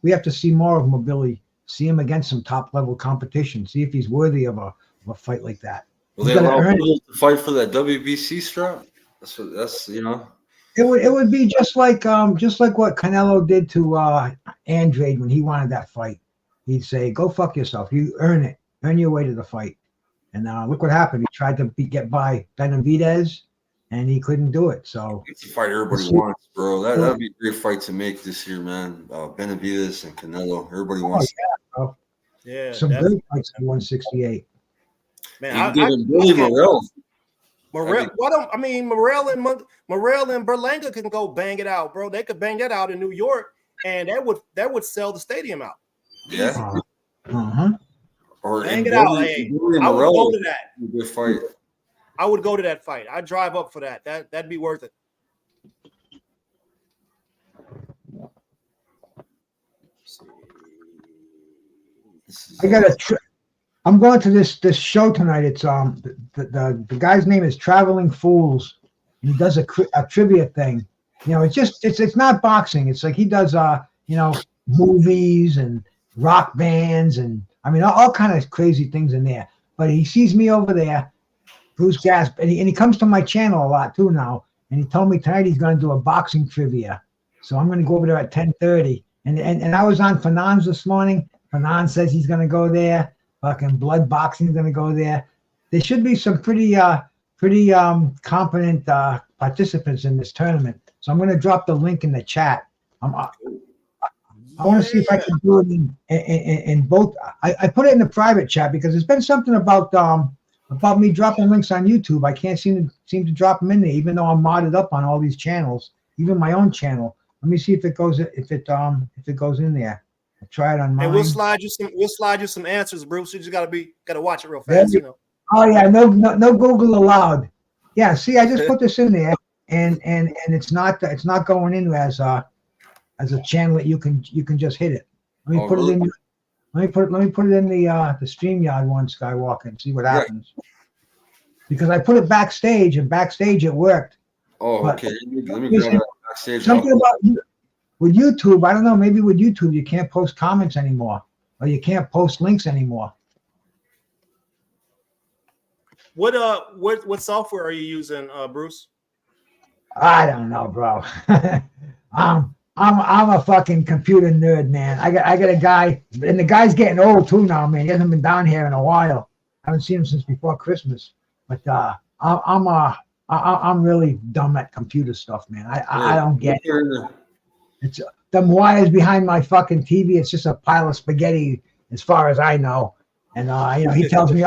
we have to see more of Mobility. See him against some top level competition. See if he's worthy of a fight like that. Will they allow people to fight for that WBC strap? That's you know. It would be just like what Canelo did to Andrade when he wanted that fight. He'd say, "Go fuck yourself. You earn it. Earn your way to the fight." And look what happened. He tried to get by Benavidez, and he couldn't do it. So it's a fight everybody wants, bro. That'd be a great fight to make this year, man. Benavidez and Canelo. Everybody wants. Yeah, bro. Yeah, some good fights at 168. Man, I Billy Morel. Morel and Berlanga can go bang it out, bro. They could bang that out in New York, and that would sell the stadium out. Yeah. Or bang it out. Hey, I would go to that. Good fight. I would go to that fight. I'd drive up for that. That'd be worth it. I'm going to this show tonight. It's the guy's name is Traveling Fools. He does a trivia thing. You know, it's not boxing. It's like he does movies and rock bands and I mean all kind of crazy things in there. But he sees me over there, Bruce Gasp, and he comes to my channel a lot too now. And he told me tonight he's going to do a boxing trivia. So I'm going to go over there at 10:30. And I was on Fernand's this morning. Fernand says he's going to go there. Fucking Blood Boxing is going to go there. There should be some pretty competent participants in this tournament. So I'm going to drop the link in the chat. I want to see if I can do it in both. I put it in the private chat because there's been something about me dropping links on YouTube. I can't seem to drop them in there, even though I'm modded up on all these channels, even my own channel. Let me see if it goes in there. I tried on mine. And we'll slide you some answers, Bruce. You just gotta watch it real fast, you know. Oh yeah, no Google allowed. Yeah, see, I just put this in there, and it's not going in as a channel that you can just hit it. Let me put it in. Let me put it in the StreamYard one, Skywalker, and see what happens. Because I put it backstage, and backstage it worked. Oh, okay. Let me grab that backstage. Something about with YouTube, I don't know. Maybe with YouTube you can't post comments anymore, or you can't post links anymore. What software are you using, Bruce? I don't know, bro. I'm a fucking computer nerd, man. I got a guy, and the guy's getting old too now, man. He hasn't been down here in a while. I haven't seen him since before Christmas. But I'm really dumb at computer stuff, man. I don't get it. It's them wires behind my fucking TV. It's just a pile of spaghetti, as far as I know. And he tells me,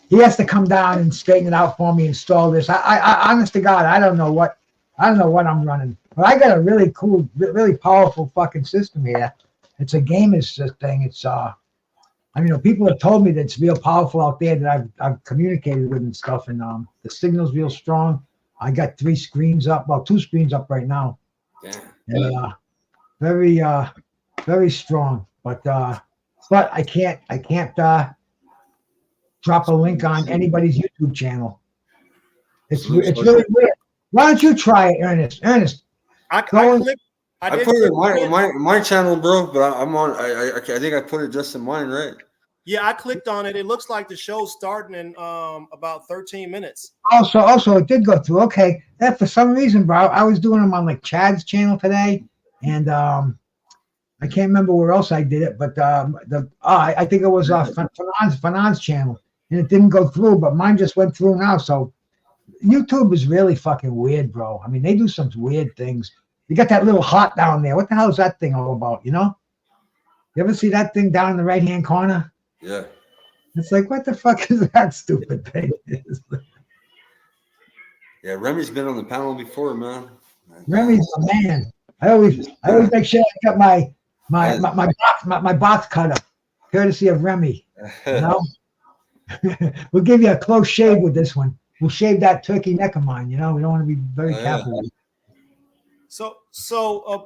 he has to come down and straighten it out for me, install this. I honest to God, I don't know what I'm running. But I got a really cool, really powerful fucking system here. It's a gamer's thing. It's people have told me that it's real powerful out there that I've communicated with and stuff, and the signal's real strong. I got 3 screens up, well, 2 screens up right now. And, very strong. But I can't drop a link on anybody's YouTube channel. It's really weird. Why don't you try it, Ernest? I put it in my channel, bro, but I'm on. I think I put it just in mine, right? Yeah, I clicked on it. It looks like the show's starting in about 13 minutes. Also, it did go through. Okay, that for some reason, bro. I was doing them on like Chad's channel today, and I can't remember where else I did it, but I think it was Fanon's channel, and it didn't go through, but mine just went through now. So YouTube is really fucking weird, bro. I mean, they do some weird things. You got that little heart down there. What the hell is that thing all about? You ever see that thing down in the right-hand corner? Yeah. It's like, what the fuck is that stupid thing? Yeah, Remy's been on the panel before, man. Remy's a man. I always make sure I got my box cutter, courtesy of Remy. We'll give you a close shave with this one. We'll shave that turkey neck of mine. We don't want to be very careful. So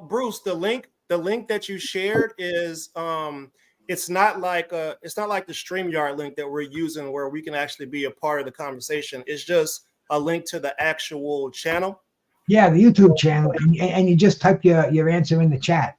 Bruce, the link that you shared is it's not like the StreamYard link that we're using where we can actually be a part of the conversation. It's just a link to the actual channel. Yeah, the YouTube channel, and you just type your answer in the chat.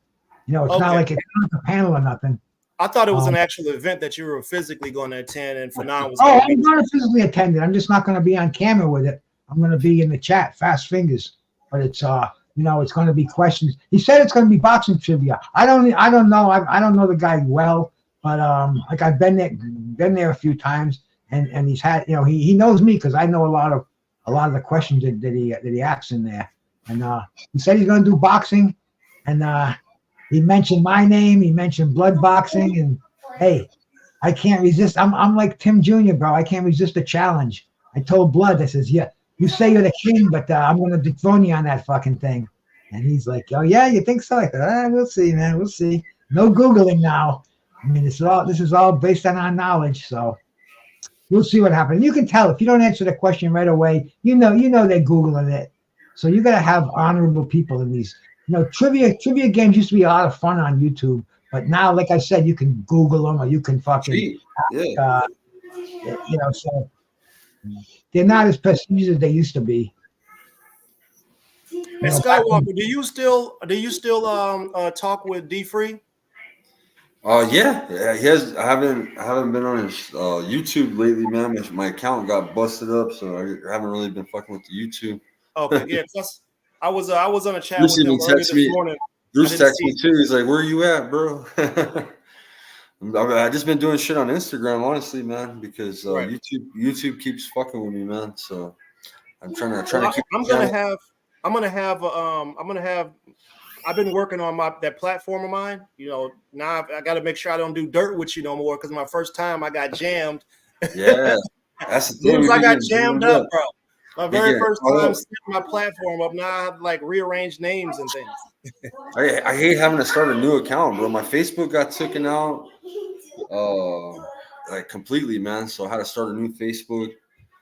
It's not like it's not a panel or nothing. I thought it was an actual event that you were physically going to attend, and Fanon was. I'm going to physically attend it. I'm just not going to be on camera with it. I'm going to be in the chat, fast fingers. But it's it's going to be questions. He said it's going to be boxing trivia. I don't know. I don't know the guy well, but like I've been there a few times, and he's had he knows me because I know a lot of the questions that he asks in there. And he said he's going to do boxing, and he mentioned my name. He mentioned blood boxing, and hey, I can't resist. I'm like Tim Jr., bro. I can't resist a challenge. I told Blood, I says, yeah, you say you're the king, but I'm going to dethrone you on that fucking thing. And he's like, oh yeah, you think so? I said, we'll see, man. We'll see. No Googling now. I mean, this is all based on our knowledge, so we'll see what happens. You can tell if you don't answer the question right away. You know they're Googling it. So you got to have honorable people in these. Trivia games used to be a lot of fun on YouTube, but now, like I said, you can Google them or you can fucking, so they're not as prestigious as they used to be. And Skywalker, do you still talk with D Free? Yeah, he has. I haven't been on his YouTube lately, man. My account got busted up, so I haven't really been fucking with the YouTube. Okay, yeah, I was on a chat with him earlier this morning. Bruce texted me too. He's like, "Where are you at, bro?" I just been doing shit on Instagram, honestly, man, because YouTube keeps fucking with me, man. So I'm trying to keep. I've been working on that platform of mine. Now I got to make sure I don't do dirt with you no more because my first time I got jammed. Yeah, that's the thing. I got jammed up, bro. My very Yeah. first time setting my platform up. Now I have like rearranged names and things. I hate having to start a new account, bro. My Facebook got taken out, like completely, man. So I had to start a new Facebook.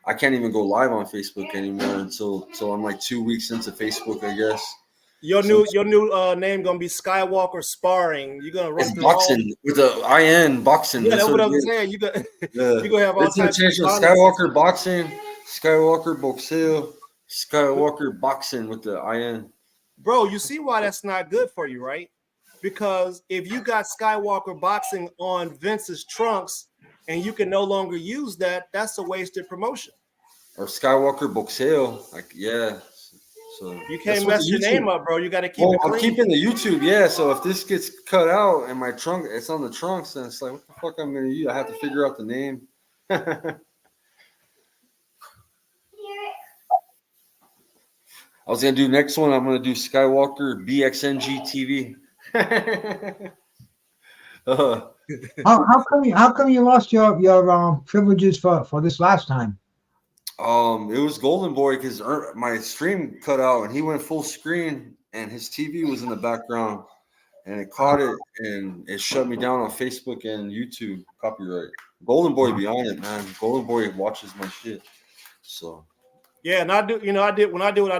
I can't even go live on Facebook anymore until I'm like 2 weeks into Facebook, I guess. Your new name gonna be Skywalker Sparring. You're gonna run It's through all. boxing with the IN boxing. Yeah, that's what I'm it is. saying. You got Yeah. you gonna have all It's gonna types change of from Skywalker boxing, Skywalker boxeo, Skywalker boxing with the IN. Bro, you see why that's not good for you, right? Because if you got Skywalker boxing on Vince's trunks and you can no longer use that, that's a wasted promotion. Or Skywalker boxeo, like yeah. So You can't mess your name up, bro. You got to keep it clean. I'm keeping the YouTube, yeah. So if this gets cut out and my trunk, it's on the trunks, then it's like, what the fuck I'm gonna use? I have to figure out the name. I was gonna do next one. I'm gonna do Skywalker BXNG TV. How come you lost your privileges for this last time? It was Golden Boy because my stream cut out and he went full screen and his TV was in the background and it caught it and it shut me down on Facebook and YouTube copyright. Golden Boy be on it, man. Golden Boy watches my shit. So yeah, and I do it, I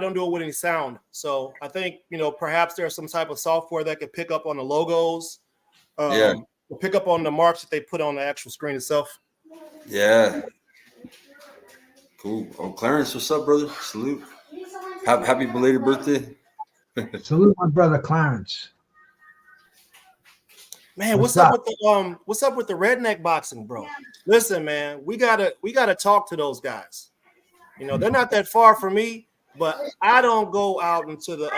don't do it with any sound. So I think perhaps there's some type of software that could pick up on the logos, pick up on the marks that they put on the actual screen itself. Yeah. Cool. Oh, Clarence, what's up, brother? Salute. Happy belated birthday. Salute my brother Clarence. Man, what's up with the redneck boxing, bro? Listen, man, we gotta talk to those guys. They're not that far from me, but I don't go out into the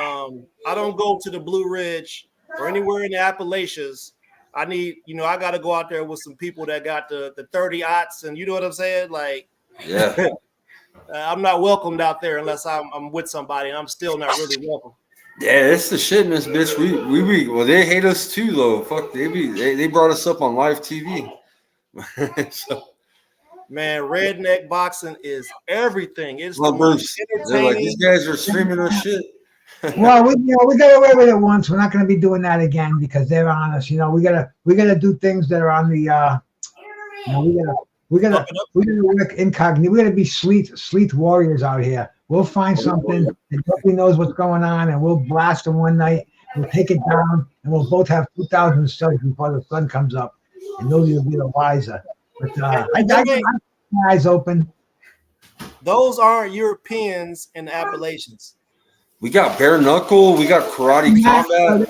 I don't go to the Blue Ridge or anywhere in the Appalachians. I gotta go out there with some people that got the 30-aughts, and you know what I'm saying? Like, yeah. I'm not welcomed out there unless I'm with somebody, and I'm still not really welcome. Yeah, it's the shit in this bitch. We they hate us too though. Fuck, they brought us up on live TV. So, man, redneck boxing is everything. It's Bruce. They're like, these guys are streaming our shit. Well, we got away with it once. We're not going to be doing that again because they're on us. We gotta do things that are on the. We gotta work incognito. We gotta be sleeth warriors out here. We'll find something and nobody knows what's going on, and we'll blast them one night. We'll take it down, and we'll both have 2,000 subs before the sun comes up, and nobody will be the wiser. But I got my eyes open. Those aren't Europeans in the Appalachians. We got bare knuckle. We got karate combat.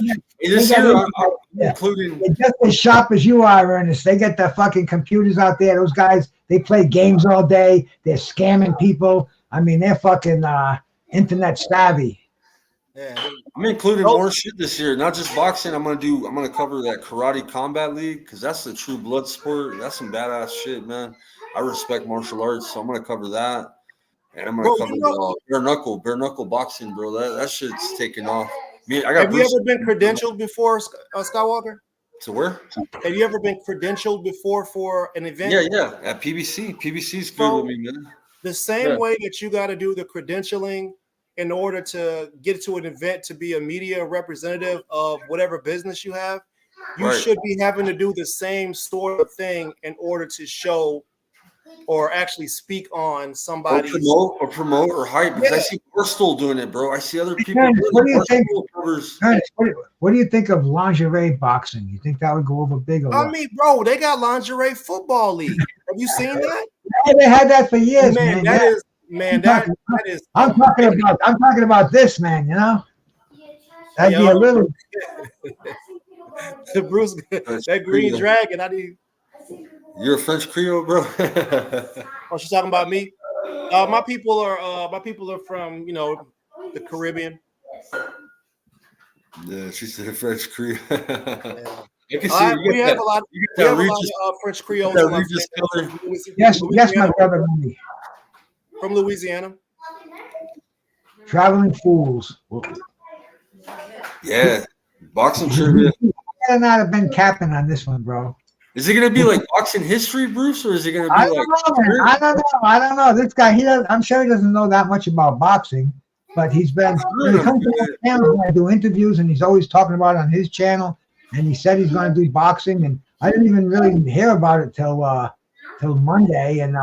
Including they're just as sharp as you are, Ernest. They get the fucking computers out there. Those guys, they play games all day. They're scamming people. I mean, they're fucking internet savvy. Yeah, I'm including more shit this year, not just boxing. I'm gonna cover that karate combat league because that's the true blood sport. That's some badass shit, man. I respect martial arts, so I'm gonna cover that. And I'm gonna cover bare knuckle boxing, bro. That shit's taking off. Have you ever been credentialed before, Skywalker? To where? Have you ever been credentialed before for an event? Yeah. At PBC. PBC's good with me, man. The same way that you got to do the credentialing in order to get to an event to be a media representative of whatever business you have, you should be having to do the same sort of thing in order to show or actually speak on somebody or promote or hype. Because I see Barstool doing it, bro. I see other people. What do you think of lingerie boxing? You think that would go over big? I mean, bro, they got lingerie football league. Have you seen that? Yeah, they had that for years, man. That is. I'm talking about this, man. That'd be a little. Bruce, that green dragon. You're a French Creole, bro. Oh, she's talking about me. My people are from the Caribbean. Yeah, she said French Creole. We have a lot of French Creoles. Yes, my brother. From Louisiana. Traveling fools. Yeah, boxing trivia. You better not have been capping on this one, bro. Is it gonna be like boxing history, Bruce, or is it gonna be I like? don't know, man. I don't know. This guy, I'm sure he doesn't know that much about boxing, but he's been, when he comes to my channel, I do interviews, and he's always talking about it on his channel, and he said he's going to do boxing, and I didn't even really hear about it till Monday, and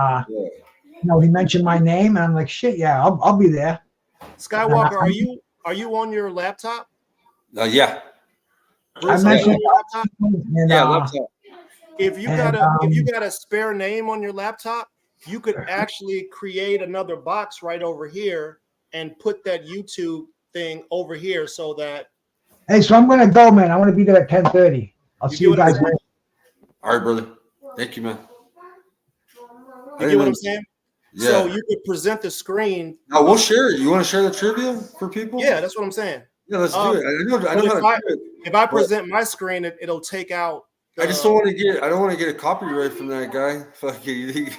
he mentioned my name, and I'm like, shit, yeah, I'll be there. Skywalker, are you on your laptop? Yeah. Bruce, I are you mentioned on your laptop? and, Yeah, laptop. If you got a spare name on your laptop, you could actually create another box right over here and put that YouTube thing over here so that. hey, so I'm going to go, man. I want to be there at 10:30. I'll see you guys later. All right, brother. Thank you, man. You get what I'm saying? Yeah. So you could present the screen. No, we'll share it. You want to share the trivia for people? Yeah, that's what I'm saying. Yeah, let's do it. I know how to do it. If I present my screen, it'll take out. I just don't want to get. I don't want to get a copyright from that guy. Fuck you. You think?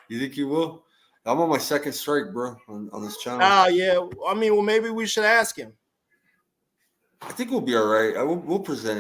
You think you will? I'm on my second strike, bro, on this channel. Yeah. I mean, well, maybe we should ask him. I think we'll be all right. We'll present it.